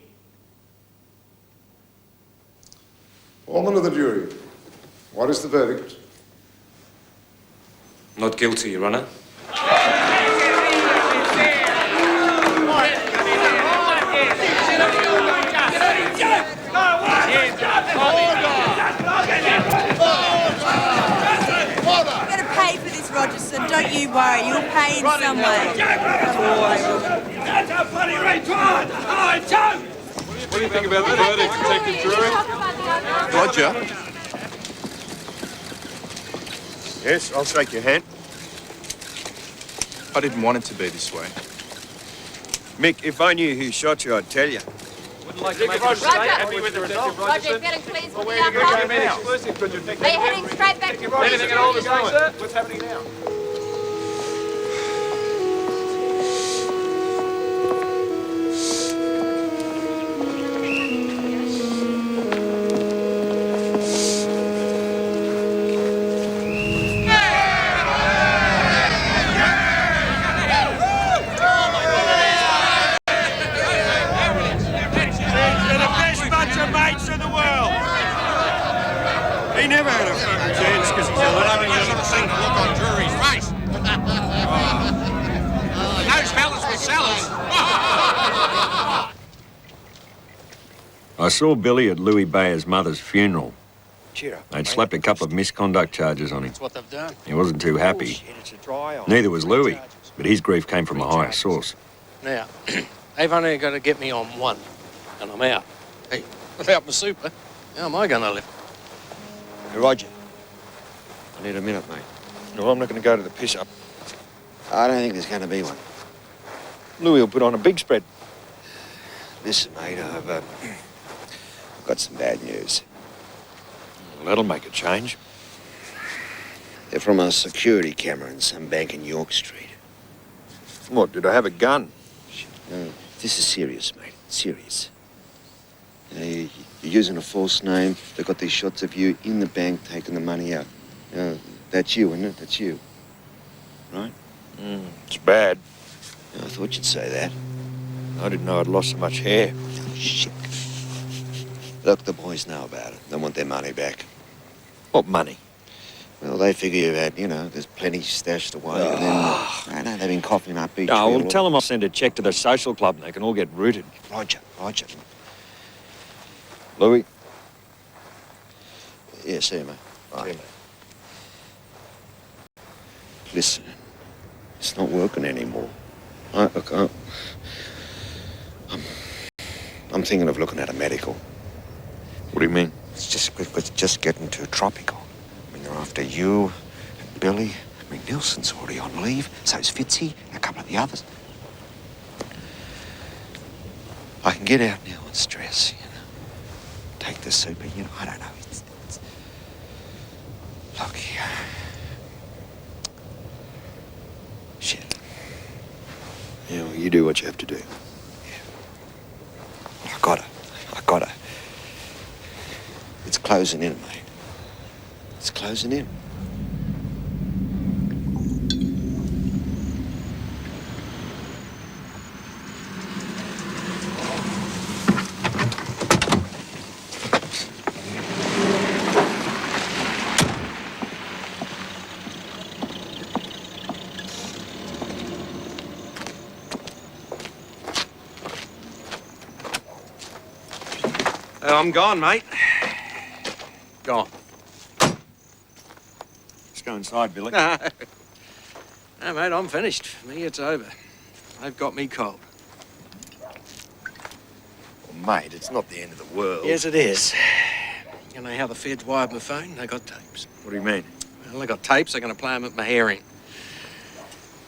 Foreman of the jury, what is the verdict? Not guilty, Your Honour. Rogerson, don't you worry, you'll pay in some way. That's a bloody right one! Oh, Joe! What do you think about the verdict, Detective Drury? Roger. Yes, I'll shake your hand. I didn't want it to be this way. Mick, if I knew who shot you, I'd tell you. Wouldn't like to make a mistake. Happy with the result. Roger, feeling pleased with the Where are you going outcome? now? Are you heading straight back to police? Anything at all this way, sir? What's happening now? He never had a fucking chance because he's a loving little thing. Look on Drury's face. Those fellas were sellers. I saw Billy at Louis Bayer's mother's funeral. Cheer up. They'd slapped a couple of misconduct charges on him. That's what they've done. He wasn't too happy. Bullshit, it's a dry eye. Neither was Louis, but his grief came from a higher source. Now, they've only got to get me on one, and I'm out. Hey, Without my super, how am I going to live? Hey, Roger. I need a minute, mate. No, I'm not going to go to the piss-up. I don't think there's going to be one. Louis will put on a big spread. Listen, mate, I've got some bad news. Well, that'll make a change. They're from a security camera in some bank in York Street. What, did I have a gun? No, this is serious, mate. Serious. You're using a false name. They've got these shots of you in the bank taking the money out. That's you, isn't it? That's you. Right? It's bad. I thought you'd say that. I didn't know I'd lost so much hair. Oh, shit. Look, the boys know about it. They want their money back. What money? Well, they figure that, there's plenty stashed away. And then, I know they've been coughing up each No, wheel. well, tell them I'll send a cheque to the social club and they can all get rooted. Roger. Louis? Yeah, see you, mate. Bye. Listen, it's not working anymore. I'm thinking of looking at a medical. What do you mean? It's just getting too tropical. I mean, they're after you and Billy. I mean, Nelson's already on leave. So's Fitzy, a couple of the others. I can get out now and stress, Take the super, I don't know. It's... Look here. Shit. Yeah, well, you do what you have to do. I gotta. It's closing in, mate. It's closing in. I'm gone, mate. Gone. Let's go inside, Billy. No, mate, I'm finished. For me, it's over. They've got me cold. Well, mate, it's not the end of the world. Yes, it is. You know how the feds wired my phone? They got tapes. What do you mean? Well, they got tapes. They're going to play them at my hearing.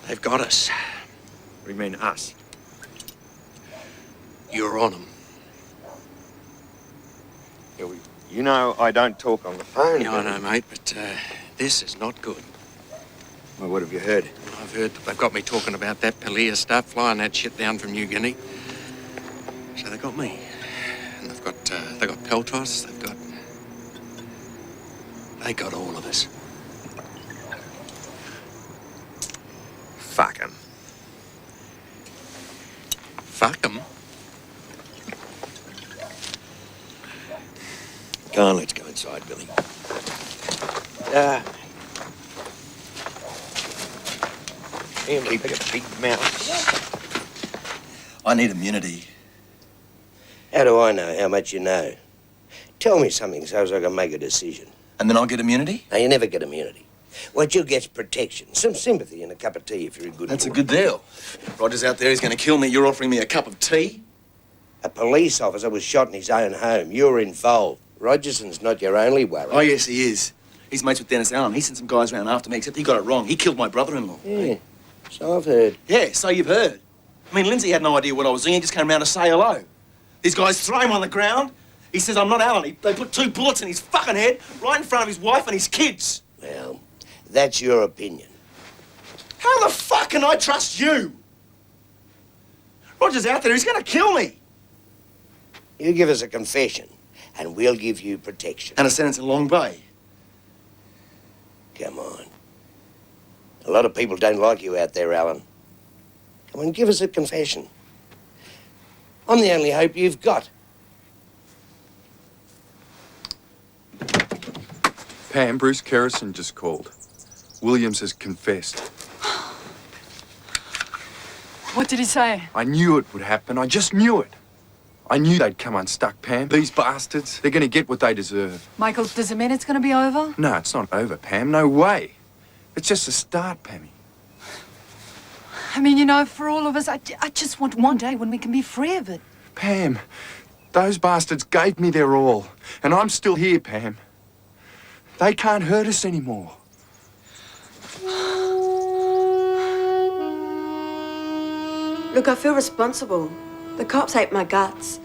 They've got us. What do you mean, us? You're on them. Yeah, well, you know I don't talk on the phone. Yeah, I know, mate, but this is not good. Well, what have you heard? I've heard that they've got me talking about that Pelia stuff, flying that shit down from New Guinea. So they got me. And they've got Peltos, they got all of us. Fuck 'em. Fuck 'em? Go on, let's go inside, Billy. Keep your big mouth. I need immunity. How do I know how much you know? Tell me something so as I can make a decision. And then I'll get immunity? No, you never get immunity. What you'll get's protection, some sympathy and a cup of tea if you're a good That's a boy. good deal. Roger's out there, he's going to kill me. You're offering me a cup of tea? A police officer was shot in his own home. You're involved. Rogerson's not your only worry. Oh, yes, he is. He's mates with Dennis Allen. He sent some guys around after me, except he got it wrong. He killed my brother-in-law. Yeah, so I've heard. Yeah, so you've heard. I mean, Lindsay had no idea what I was doing. He just came around to say hello. These guys throw him on the ground. He says, I'm not Allen. They put 2 bullets in his fucking head right in front of his wife and his kids. Well, that's your opinion. How the fuck can I trust you? Roger's out there. He's going to kill me. You give us a confession, and we'll give you protection. And a sentence in Long Bay. Come on. A lot of people don't like you out there, Alan. Come on, give us a confession. I'm the only hope you've got. Pam, Bruce Kerrison just called. Williams has confessed. What did he say? I knew it would happen. I just knew it. I knew they'd come unstuck, Pam. These bastards, they're going to get what they deserve. Michael, does it mean it's going to be over? No, it's not over, Pam. No way. It's just a start, Pammy. I mean, you know, for all of us, I just want one day when we can be free of it. Pam, Those bastards gave me their all, and I'm still here, Pam. They can't hurt us anymore. Look, I feel responsible. The cops ate my guts.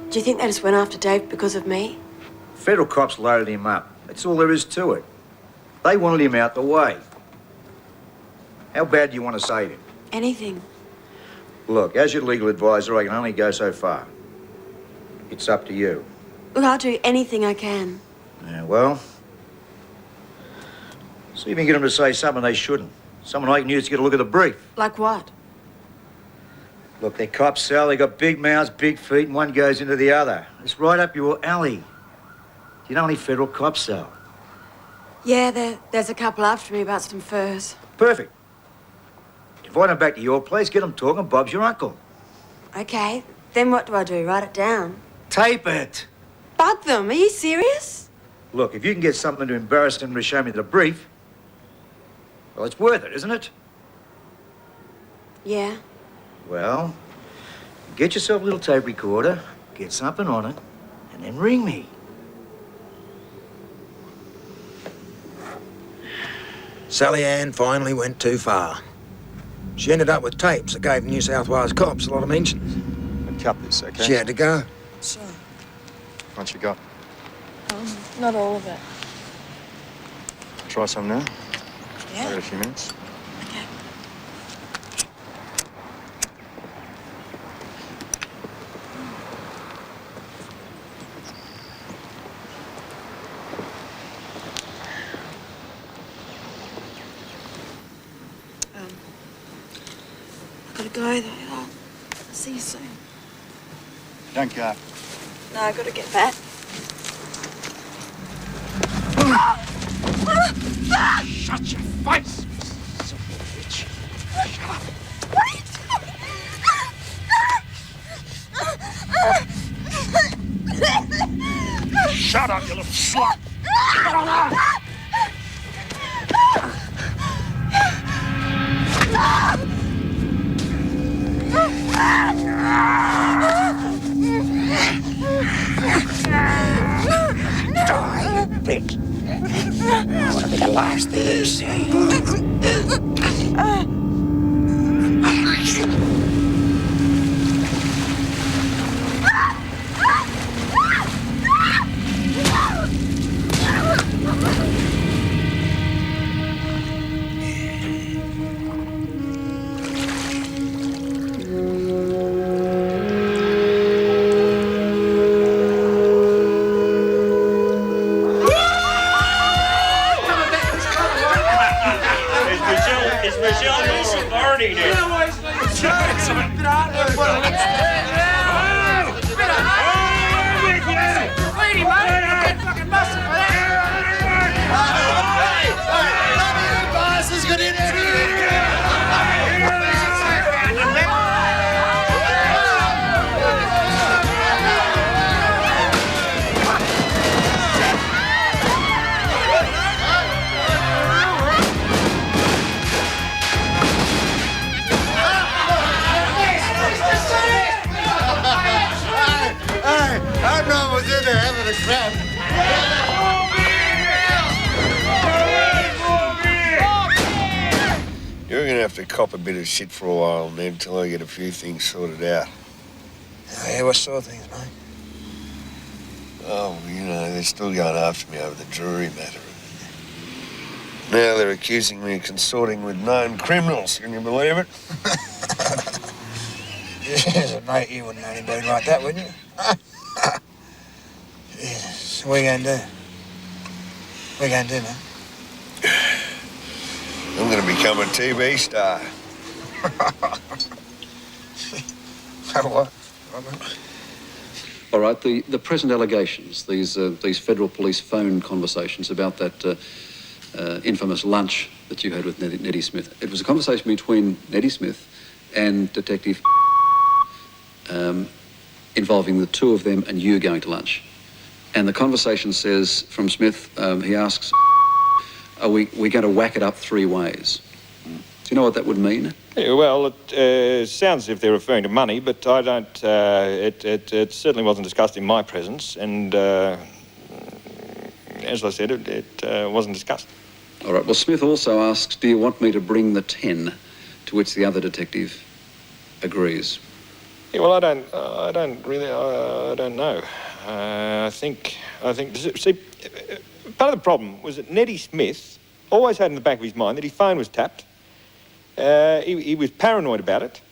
Do you think they just went after Dave because of me? Federal cops loaded him up. That's all there is to it. They wanted him out the way. How bad do you want to save him? Anything. Look, as your legal advisor, I can only go so far. It's up to you. Look, I'll do anything I can. Yeah, well, see if you can get them to say something they shouldn't. Someone I can use to get a look at the brief. Like what? Look, they're cops, Sal. They got big mouths, big feet, and one goes into the other. It's right up your alley. Do you know any federal cops, Sal? Yeah, there's a couple after me about some furs. Perfect. Invite them back to your place, get them talking. Bob's your uncle. Okay, then what do I do? Write it down? Tape it. Bug them. Are you serious? Look, if you can get something to embarrass them to show me the brief, well, it's worth it, isn't it? Yeah. Well, get yourself a little tape recorder, get something on it, and then ring me. Sally Ann finally went too far. She ended up with tapes that gave New South Wales cops a lot of mentions. And cut this, okay? She had to go. Sure. What you got? Not all of it. Try some now? Yeah. Wait a few minutes. Okay. I've got to go, though. I'll see you soon. Don't go. No, I've got to get back. Shut your face, son of a bitch. Shut up. Shut up, you little slut. Shut up. Die, you bitch. I want to be the last thing you see. Is Michelle your authority now? I know I was in there having a crap. You're gonna have to cop a bit of shit for a while, Ned, until I get a few things sorted out. Yeah, what sort of things, mate? Oh, you know, they're still going after me over the Drury matter. Now they're accusing me of consorting with known criminals. Can you believe it? Yes, mate, you wouldn't know anybody like that, would you? Jesus, what are you going to do? What are you going to do, man? I'm going to become a TV star. What? All right, the present allegations, these federal police phone conversations about that infamous lunch that you had with Nettie Smith. It was a conversation between Nettie Smith and Detective involving the two of them and you going to lunch. And the conversation says, from Smith, he asks, are we going to whack it up three ways? you know what that would mean? Yeah, well, it sounds as if they're referring to money, but I don't... It certainly wasn't discussed in my presence, and as I said, it wasn't discussed. All right, well, Smith also asks, do you want me to bring the 10, to which the other detective agrees? Yeah, well, I don't know. I think, see, part of the problem was that Neddy Smith always had in the back of his mind that his phone was tapped. He was paranoid about it,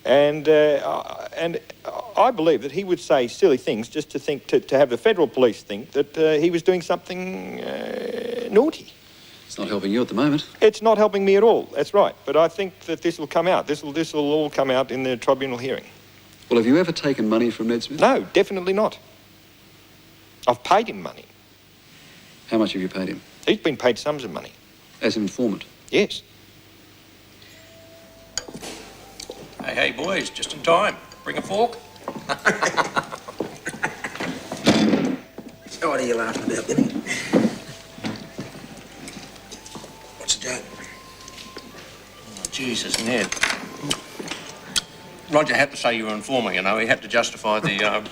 and I believe that he would say silly things just to think, to have the federal police think that he was doing something naughty. It's not helping you at the moment. It's not helping me at all, that's right. But I think that this will come out. This will all come out in the tribunal hearing. Well, have you ever taken money from Ned Smith? No, definitely not. I've paid him money. How much have you paid him? He's been paid sums of money. As an informant? Yes. Hey, boys, just in time. Bring a fork. So what are you laughing about, Billy? What's the joke? Oh, Jesus, Ned. Roger had to say you were informing, you know. He had to justify the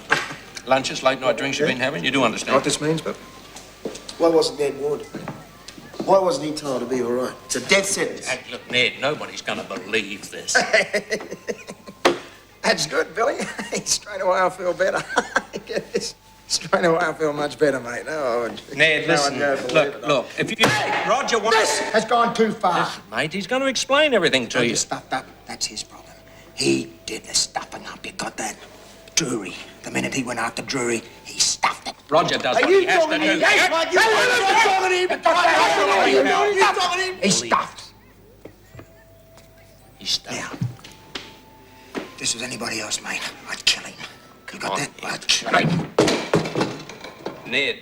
lunches, late-night drinks you've been having. You do understand. What this means, but why wasn't Ned warned? Why wasn't he told to be all right? It's a death sentence. Hey, look, Ned, nobody's going to believe this. That's good, Billy. Straight away I feel better. Straight away I feel much better, mate. Oh, Ned, listen. Look, if you... Hey, Roger, what... This has gone too far. Listen, mate, he's going to explain everything to you. Stuffed up. That's his problem. He did the stuffing up. You got that? Drury. The minute he went after Drury, he stuffed it. Roger does what he has to do. Yes, what you talking to him? He stuffed. He stuffed. Now, if this was anybody else, mate, I'd kill him. You got that? Ned. I'd kill him. Ned.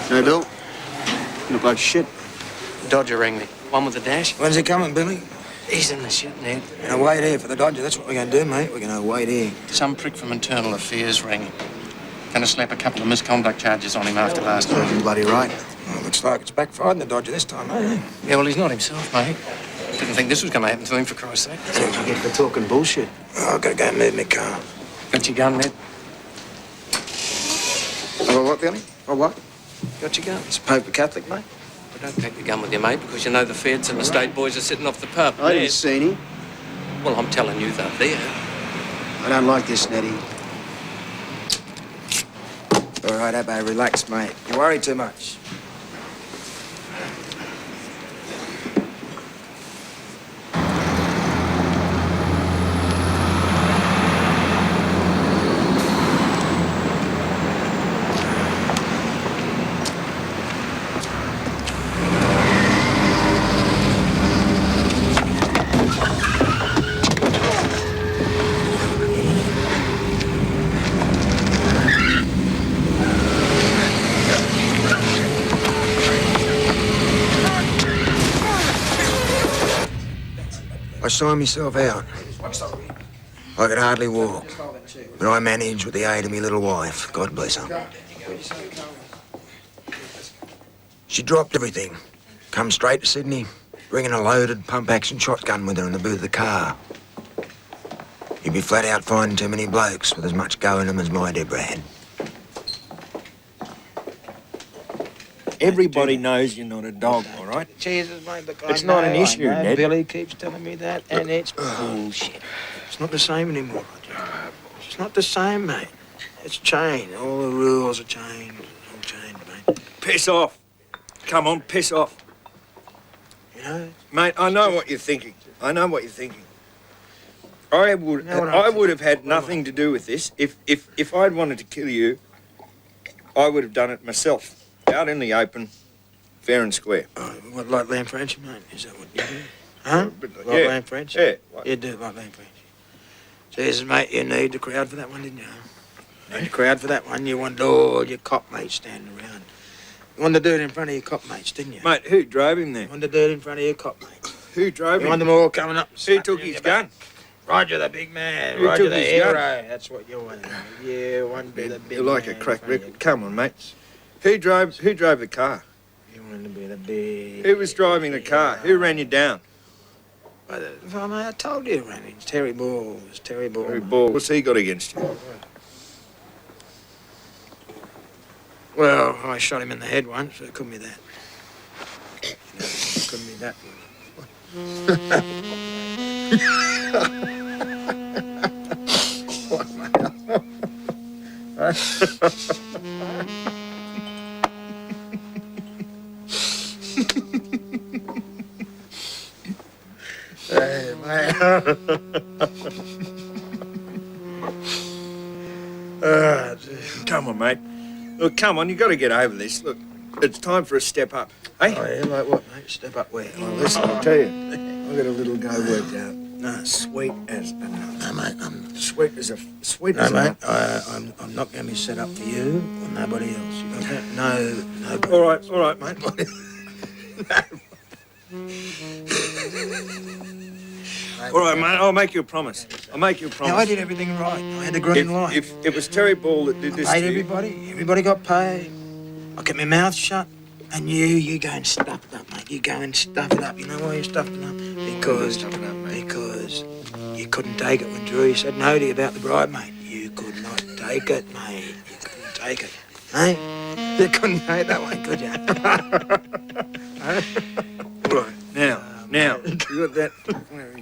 No, Bill. You look like shit. Dodger rang me. One with the dash. When's he coming, Billy? He's in the shit, Ned. We're gonna wait here for the Dodger. That's what we're gonna do, mate. We're gonna wait here. Some prick from Internal Affairs rang him. Gonna slap a couple of misconduct charges on him after last night. You're bloody right. Well, looks like it's backfired in the Dodger this time, eh? Yeah, well, he's not himself, mate. Didn't think this was gonna happen to him, for Christ's sake. That's what you get for talking bullshit. Oh, I've got to go and move my car. Got your gun, Ned? Oh, what, Billy? Oh, what? Got your gun? It's Pope Catholic, mate. Well, don't take the gun with you, mate, because you know the feds and the state boys are sitting off the pub. I didn't see any. Well, I'm telling you, they're there. I don't like this, Nettie. All right, Abbo, relax, mate. You worry too much. I signed myself out. I could hardly walk, but I managed with the aid of my little wife. God bless her. She dropped everything, come straight to Sydney, bringing a loaded pump-action shotgun with her in the boot of the car. You'd be flat out finding too many blokes with as much go in them as my Deborah had. Everybody knows you're not a dog, all right? Jesus, mate, look, it's not an issue, Ned. Billy keeps telling me that, and it's bullshit. It's not the same anymore, Roger. It's not the same, mate. It's changed. All the rules are changed. It's all changed, mate. Piss off. Come on, piss off. You know? Mate, I know what you're thinking. I know what you're thinking. I would have had nothing to do with this. If I'd wanted to kill you, I would have done it myself. Out in the open, fair and square. What, like land French, mate? Is that what you do? Huh? Like Yeah. land French? Yeah. You do it like land French. Jesus, mate, you need the crowd for that one, didn't you? Need the crowd for that one. You wanted all your cop mates standing around. You wanted to do it in front of your cop mates, didn't you? Mate, who drove him there? You wanted to do it in front of your cop mates. Who drove You him? want them all coming up? Who took his gun? Roger the big man. Who Roger took the his hero. gun? That's what you want. You want to be the big You're like man. a crack record. Come on, mate. Who drove the car? You want to be the big... Who was driving the car? Who ran you down? Well, mate, I told you, Randy. It's Terry Ball. It's Terry Ball. Terry Ball. What's he got against you? Well, I shot him in the head once, so it couldn't be that. It couldn't be that. Hey, man. Come on, mate. Look, come on, you got to get over this. Look, it's time for a step up. Hey? Oh, yeah, like what, mate? Step up where? Well, listen, I'll tell you. I've got a little go worked out. No, sweet as a nut. No, mate, I'm... Sweet as a No, mate, nut. I'm not going to be set up for you or nobody else. You got that? No. All right, mate. All right, mate, I'll make you a promise. I'll make you a promise. Now, I did everything right. I had the green light. If it was Terry Ball that did this I paid to you... everybody. Everybody got paid. I kept my mouth shut. And you go and stuff it up, mate. You go and stuff it up. You know why you stuffed it up? Because you couldn't take it when Drury said no to you about the bribe, mate. You could not take it, mate. You couldn't take it. Hey? You couldn't take that one, could you? Right, now, you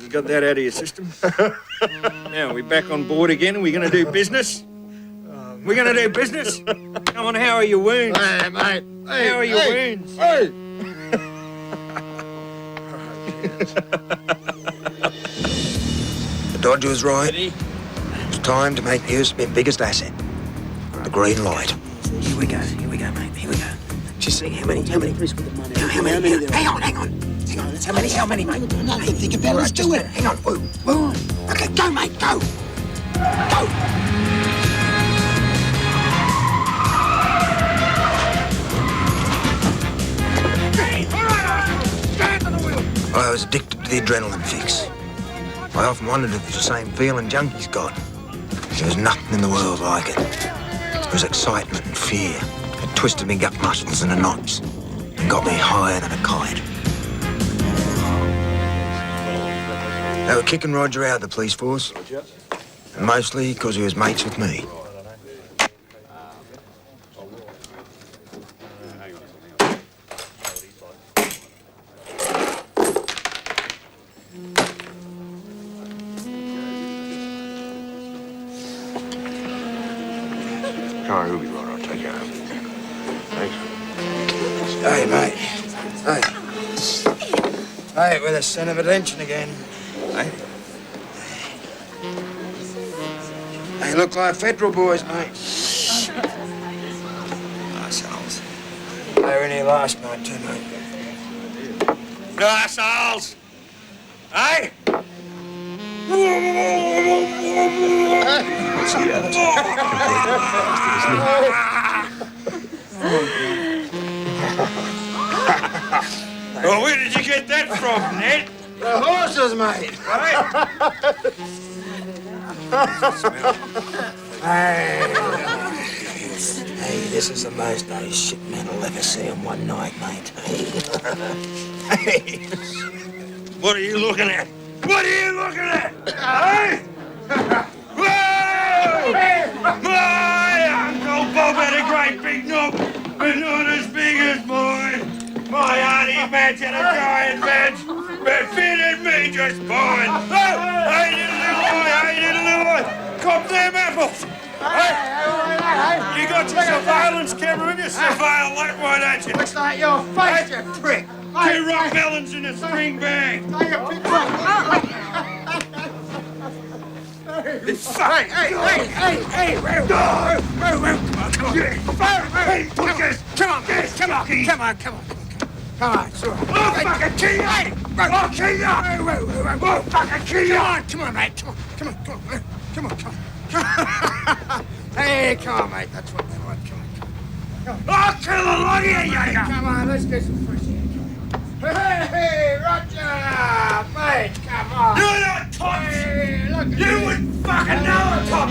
got that out of your system? Now, are we back on board again? Are we going to do business? We're going to do business? Come on, how are your wounds? Hey, mate. How are your wounds? Hey! The Dodger was right. It's time to make use of my biggest asset. The green light. Here we go, mate. Here we go. Just see how many? Hang on. How many, mate? Nothing, think about it. Let's do it. Hang on. Whoa. Okay, go, mate, go. Go. I was addicted to the adrenaline fix. I often wondered if it was the same feeling junkies got. There was nothing in the world like it. It was excitement and fear. It twisted me gut muscles into knots and got me higher than a kite. They were kicking Roger out of the police force, and mostly because he was mates with me. Sorry, we'll be right. I'll take you home. Thanks. Hey, mate. Hey, we're the centre of attention again. Hey. They look like federal boys, mate. Assholes. They were in here last night, too, mate. Assholes! Hey! Well, where did you get that from, Ned? The horses, mate. Hey, this is the most shit man will ever see in one night, mate. Hey. What are you looking at? What are you looking at? Hey! Whoa! My Uncle Bob had a great big knob, but not as big as mine. My Auntie Madge had a giant badge, but fitted me just fine. Oh! Hey, little boy! Cop them apples! Hey! You got your surveillance camera in you? Surveil that one, don't you? Looks like your face, you prick. 2 rock melons in a string bag. It's fine. Hey! Come on. Hey, Lucas! Come on, sure. I'll fucking kill you! I'll kill you! I'll fucking kill you! Come on, mate. Come on. Hey, come on, mate. That's what they want. Come on. I'll kill a lot of you, Come on, let's get some fresh air. Hey, Roger! Hey, come on! You're not cops! Hey, you wouldn't fucking know a cop!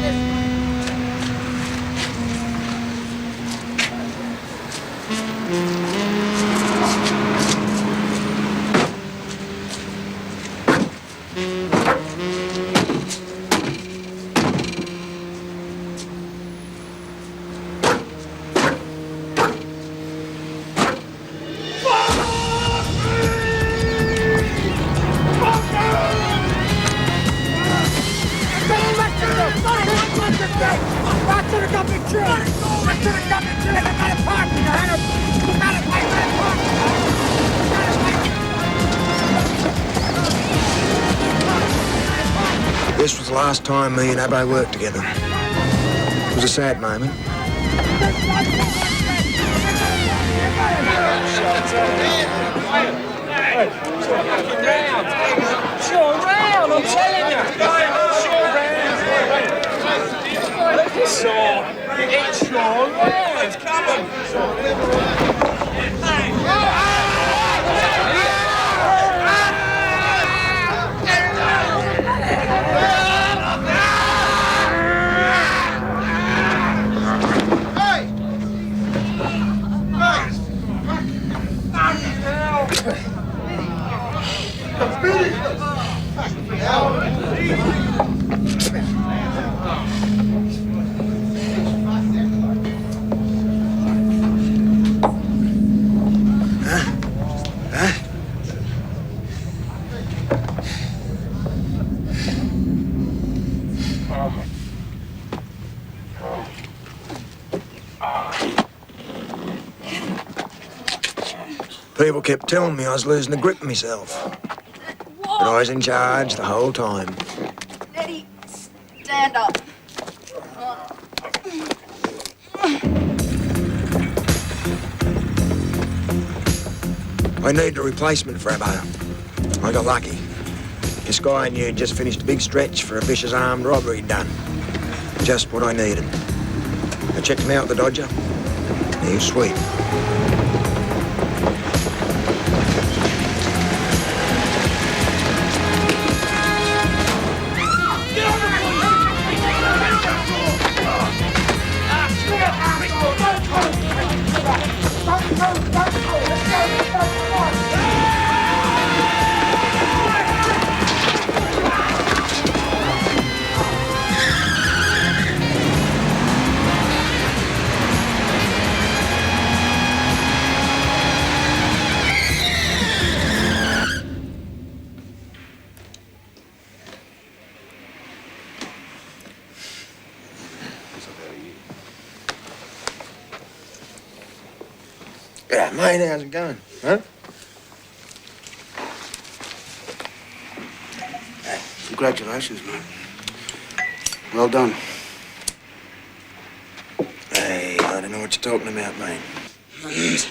This was the last time me and Abbo worked together. It was a sad moment. Sure round, I'm telling you! Sure round! It's sure round! Come on! People kept telling me I was losing the grip of myself. But I was in charge the whole time. Eddie, stand up. I needed a replacement for Abbo. I got lucky. This guy I knew had just finished a big stretch for a vicious armed robbery he'd done. Just what I needed. I checked him out with the Dodger. He was sweet. Yeah, mate, how's it going? Huh? Hey, congratulations, mate. Well done. Hey, I don't know what you're talking about, mate.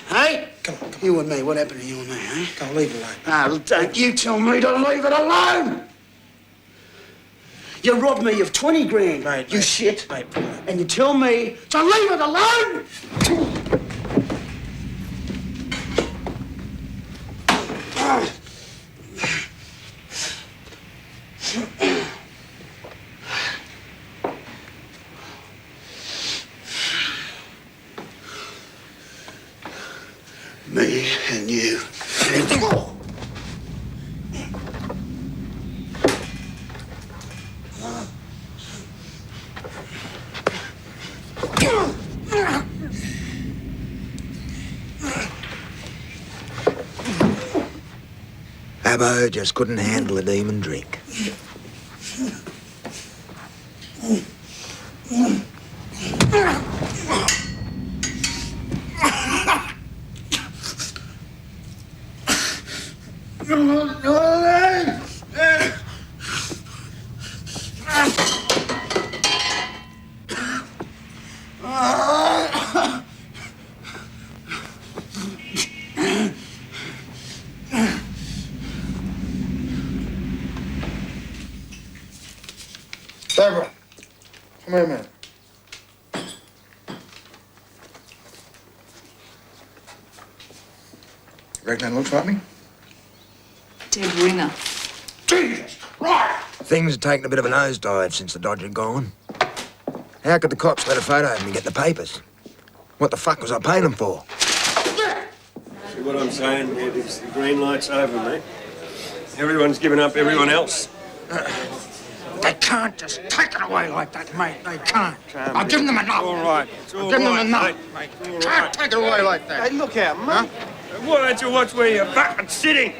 Hey? Come on. You and me, what happened to you and me, eh? Come on, leave it alone. Ah, don't you tell me to leave it alone! You robbed me of 20 grand, mate, you shit. Mate, and you tell me to leave it alone? Me and you. Abbo just couldn't handle a demon drink. Deborah, come here a minute. Reckon that looks like me? Dead ringer. Jesus Christ! Things have taken a bit of a nosedive since the Dodger gone. How could the cops let a photo of me get the papers? What the fuck was I paying them for? See what I'm saying? It's the green light's over, mate. Everyone's given up everyone else. They can't just take it away like that, mate. They can't. I've be. given them enough. All right. It's all I've given them right, enough, mate. mate. All Can't right. take it away like that. Hey, look out, mate. Why don't you watch where you're fucking sitting?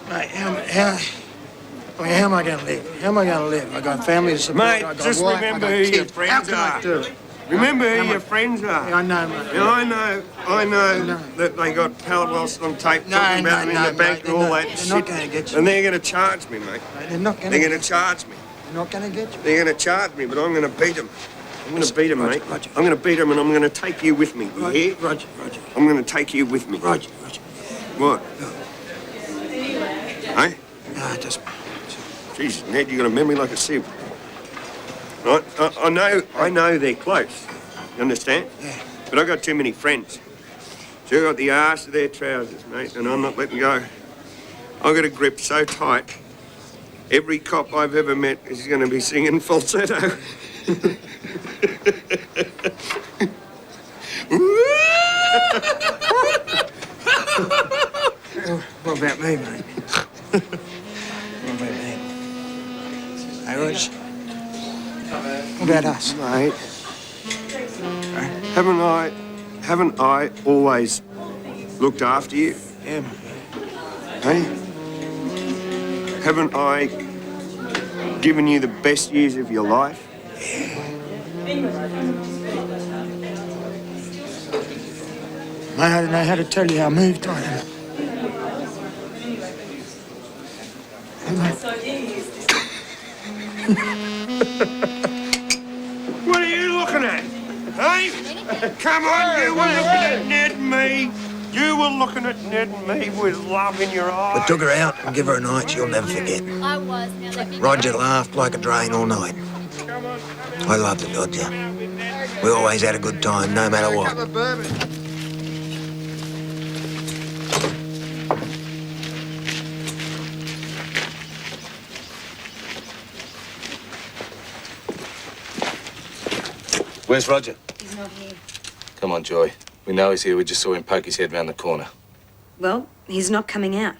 Mate, how am I going to live? How am I going to live? I got family to support. Mate, I got just wife, remember I got who your kids. friends How can are. I do it? Remember How who am your I- friends are. Yeah, I know, mate. Yeah, I know that they got Pal Wilson on tape talking about me in the bank and all that they're shit. not going to get you. And they're going to charge me, mate. They're not going to They're going to charge me. They're not going to get you. They're going to charge me, but I'm going to beat them. I'm going to beat them, mate. Roger. I'm going to beat them and I'm going to take you with me. You hear? Roger. I'm going to take you with me. Roger. What? Hey? No, just... Jesus, Ned, you got a memory like a sieve. Right? I know they're close. You understand? Yeah. But I got too many friends. So I got the arse of their trousers, mate, and I'm not letting go. I got a grip so tight. Every cop I've ever met is going to be singing falsetto. What about me, mate? What about me? Hey, Rog. What about us? Mate, haven't I always looked after you? Yeah, mate. Hey? Haven't I given you the best years of your life? Mate, I don't know how to tell you how moved I am. What are you looking at? Hey? Come on, you were looking at Ned and me. You were looking at Ned and me with love in your We eyes. took her out and give her a night she'll never forget. I was. Now let me go. Roger laughed like a drain all night. I loved the Dodger. We always had a good time, no matter what. Where's Roger? He's not here. Come on, Joy. We know he's here. We just saw him poke his head round the corner. Well, he's not coming out.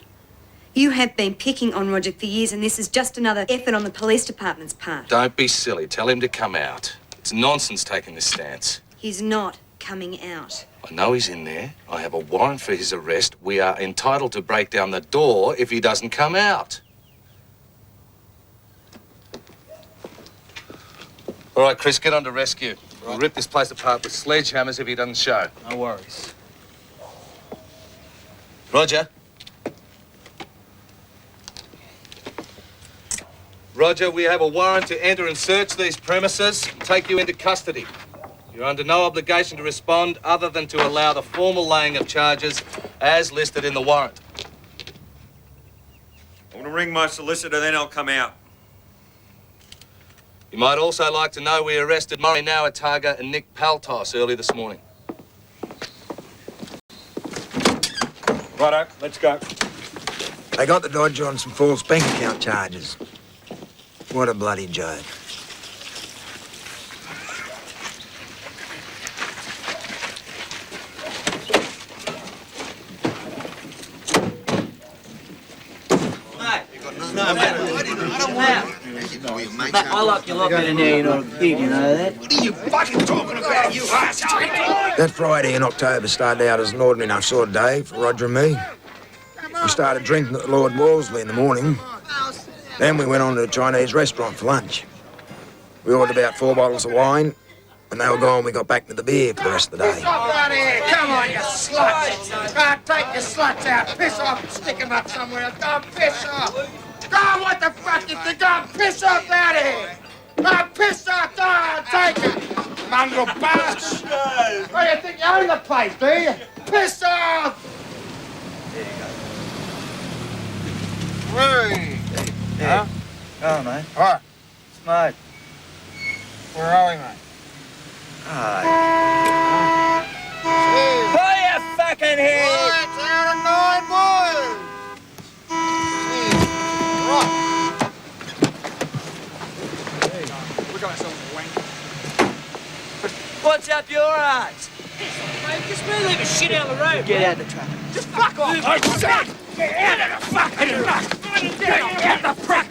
You have been picking on Roger for years, and this is just another effort on the police department's part. Don't be silly. Tell him to come out. It's nonsense taking this stance. He's not coming out. I know he's in there. I have a warrant for his arrest. We are entitled to break down the door if he doesn't come out. All right, Chris, get on to rescue. We'll rip this place apart with sledgehammers if he doesn't show. No worries. Roger. Roger, we have a warrant to enter and search these premises and take you into custody. You're under no obligation to respond other than to allow the formal laying of charges as listed in the warrant. I'm going to ring my solicitor, then I'll come out. You might also like to know we arrested Murray Nawataga and Nick Paltos early this morning. Righto, let's go. They got the Dodger on some false bank account charges. What a bloody joke. Mate, I like your lot better now you're not a pig, you know that? What are you fucking talking about, you asshole? That Friday in October started out as an ordinary enough sort of day for Roger and me. We started drinking at Lord Wolseley in the morning. Then we went on to a Chinese restaurant for lunch. We ordered about 4 bottles of wine. When they were gone, we got back to the beer for the rest of the day. Stop out here! Come on, you sluts! Go on, take your sluts out. Piss off and stick them up somewhere else. Go on, piss off! Go on, what the fuck you think? Go on, piss off out of here! Go on, piss off! Go on, take it! Mongrel bastard! What do you think? You own the place, do you? Piss off! Hey. Huh? Oh, mate. What? Mate. Where are we, mate? Pull your fucking head! Boy, it's out of 9 boys! got some wank. What's up your ass? Mate, just move, leave a shit out of the road. Get out of the truck. Just fuck off. I said, get out of the fucking truck. Get out of the truck.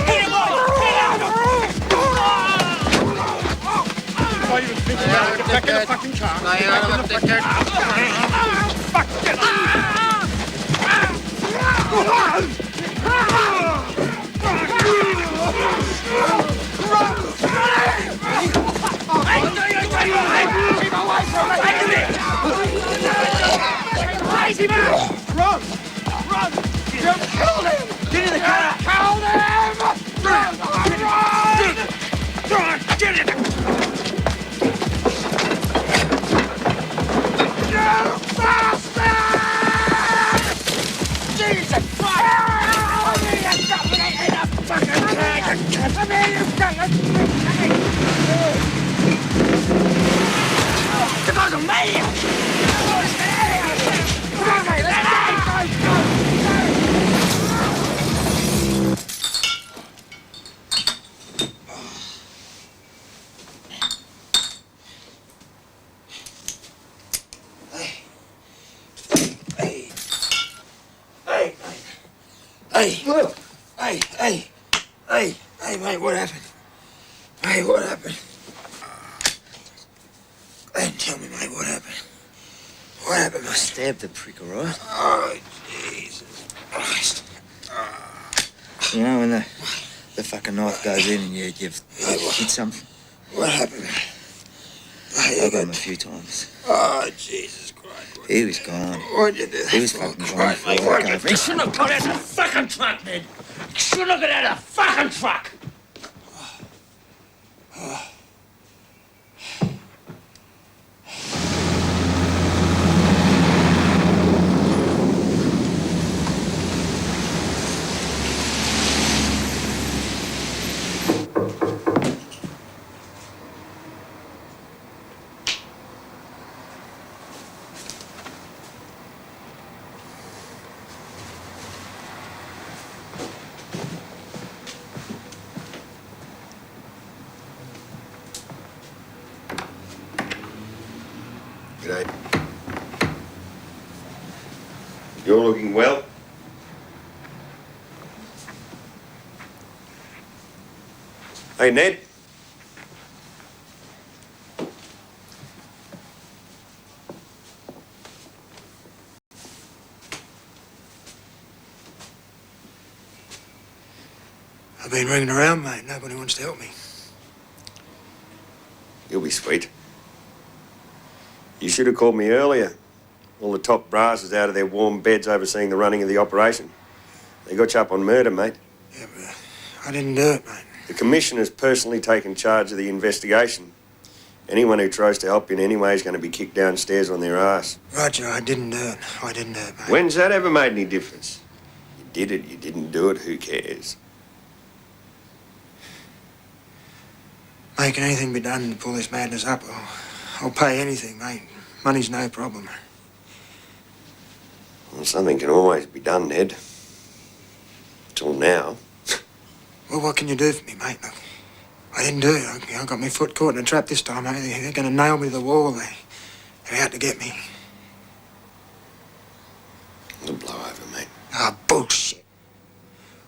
Get him off! Get out of the room! Why you think about it? Get back in the fucking car. Stay out of the dickhead. Fuck, get Keep away from me! Crazy man! Run! Run! You killed him! Get in the car! Killed him! Run! Run! Get in the You bastard! Jesus Christ! I mean, you've got me in a fucking bag! I mean, you've got the guy's a maniac! Okay, let's go! Hey, mate, what happened? Hey, what happened? Hey, tell me, mate, what happened? What happened, mate? Stabbed the prick, all right? Oh, Jesus Christ. You know when the fucking knife goes in and you've hit something? What happened? I got him a few times. Oh, Jesus Christ. He was gone. What'd you do? He was fucking gone. You shouldn't have got out of the fucking truck, Ned. You shouldn't have got out of the fucking truck. G'day. You're looking well. Hey, Ned. I've been ringing around, mate. Nobody wants to help me. You'll be sweet. You should have called me earlier. All the top brass is out of their warm beds overseeing the running of the operation. They got you up on murder, mate. Yeah, but I didn't do it, mate. The Commissioner's personally taken charge of the investigation. Anyone who tries to help you in any way is going to be kicked downstairs on their ass. Roger, I didn't do it. I didn't do it, mate. When's that ever made any difference? You did it, you didn't do it, who cares? Mate, can anything be done to pull this madness up? I'll pay anything, mate. Money's no problem. Well, something can always be done, Ned. Till now. Well, what can you do for me, mate? Look, I didn't do it. I got my foot caught in a trap this time, mate. They're going to nail me to the wall. They're out to get me. It'll blow over, mate. Ah, bullshit.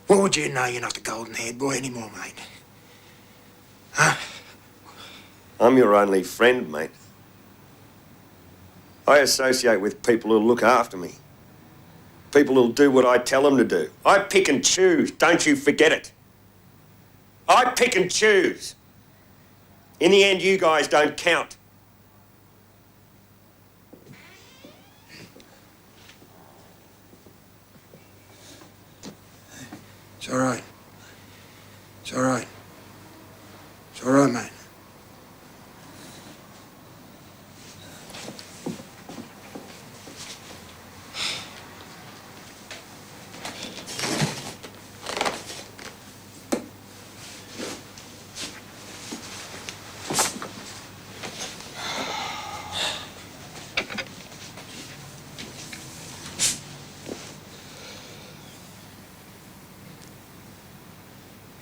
What would you know? You're not the golden-haired boy anymore, mate. Huh? I'm your only friend, mate. I associate with people who'll look after me. People who'll do what I tell them to do. I pick and choose, don't you forget it. I pick and choose. In the end, you guys don't count. It's all right. It's all right. It's all right, mate.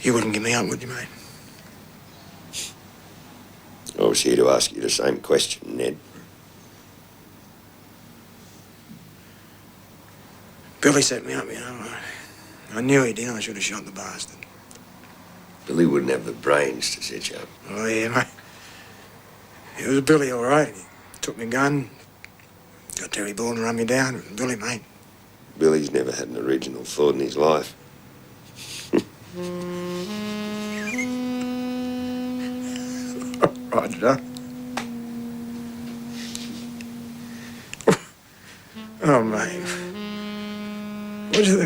You wouldn't give me up, would you, mate? I was here to ask you the same question, Ned. Billy set me up, you know. I knew he did. I should have shot the bastard. Billy wouldn't have the brains to set you up. Oh, yeah, mate. It was Billy, all right. He took my gun, got Terry Ball and run me down. It was Billy, mate. Billy's never had an original thought in his life. Roger. Oh, mate.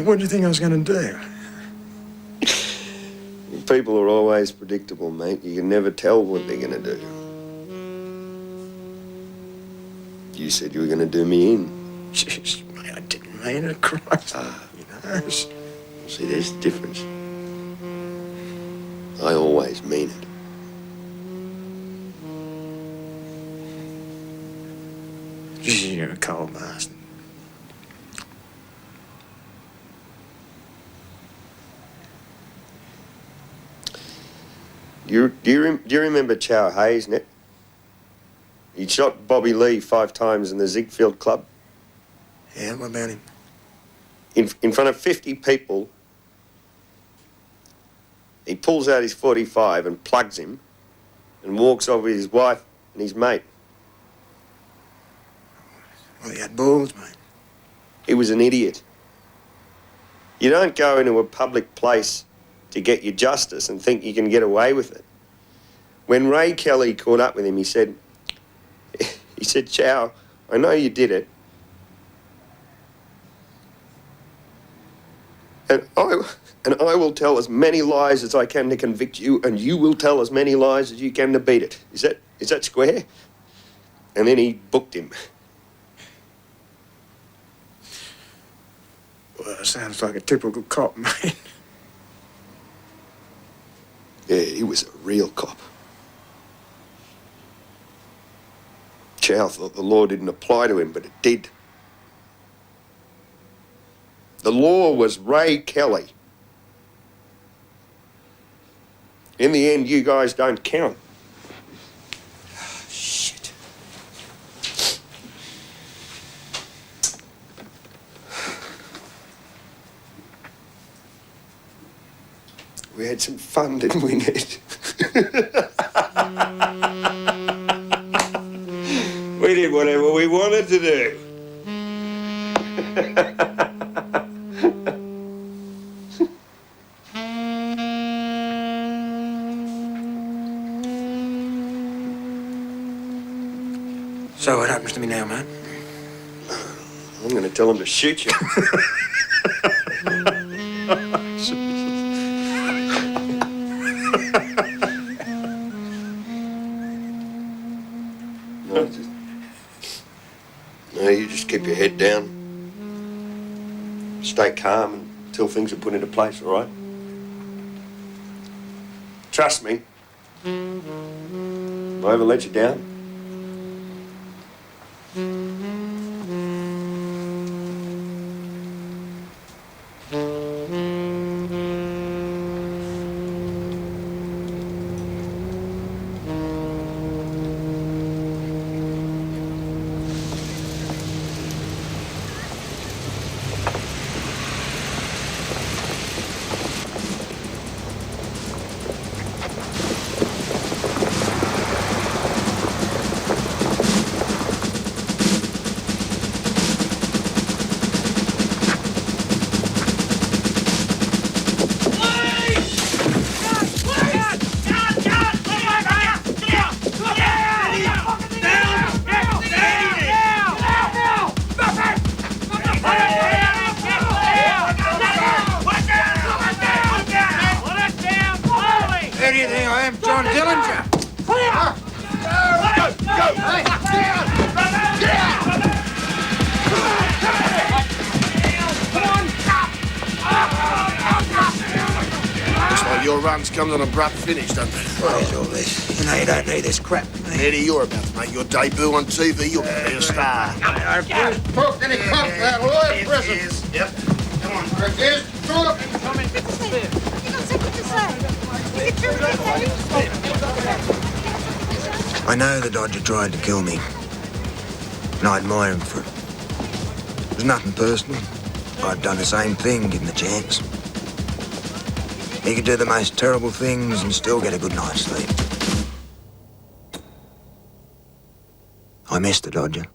What do you think I was going to do? People are always predictable, mate. You can never tell what they're going to do. You said you were going to do me in. Jeez, mate, I didn't mean it, Christ. You know. See, there's the difference. I always mean it. You're a cold bastard. Do you remember Chow Hayes, Ned? He shot Bobby Lee 5 times in the Ziegfeld Club. Yeah, what about him? In front of 50 people, he pulls out his .45 and plugs him and walks off with his wife and his mate. Well, he had balls, mate. He was an idiot. You don't go into a public place to get your justice and think you can get away with it. When Ray Kelly caught up with him, he said, Chow, I know you did it. And I will tell as many lies as I can to convict you, and you will tell as many lies as you can to beat it. Is that square? And then he booked him. Well, it sounds like a typical cop, mate. Yeah, he was a real cop. Chow thought the law didn't apply to him, but it did. The law was Ray Kelly. In the end, you guys don't count. Shit. We had some fun, didn't we, Ned? We did whatever we wanted to do. So what happens to me now, man? I'm going to tell him to shoot you. No, you just keep your head down. Stay calm until things are put into place, all right? Trust me. If I ever let you down, Who do you think I am, John Dillinger? Looks like your run's come to an abrupt finish, doesn't it? What is all this? You know you don't need this crap, mate. Eddie, you're about to make your debut on TV. You're going to be a star. Talk any cops that lawyer prison. Yep. Come on, Chris. Here's talk. say? Is it true what they say? I know the Dodger tried to kill me. And I admire him for it. It was nothing personal. I'd done the same thing, given the chance. He could do the most terrible things and still get a good night's sleep. I miss the Dodger.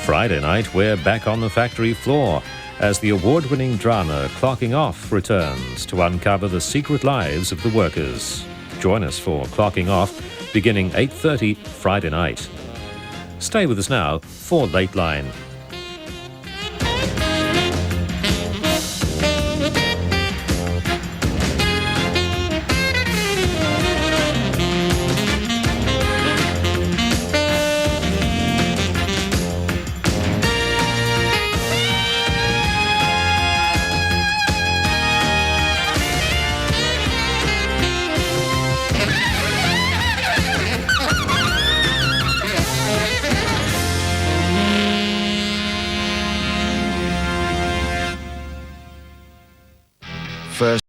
Friday night, we're back on the factory floor as the award-winning drama Clocking Off returns to uncover the secret lives of the workers. Join us for Clocking Off, beginning 8:30 Friday night. Stay with us now for Late Line.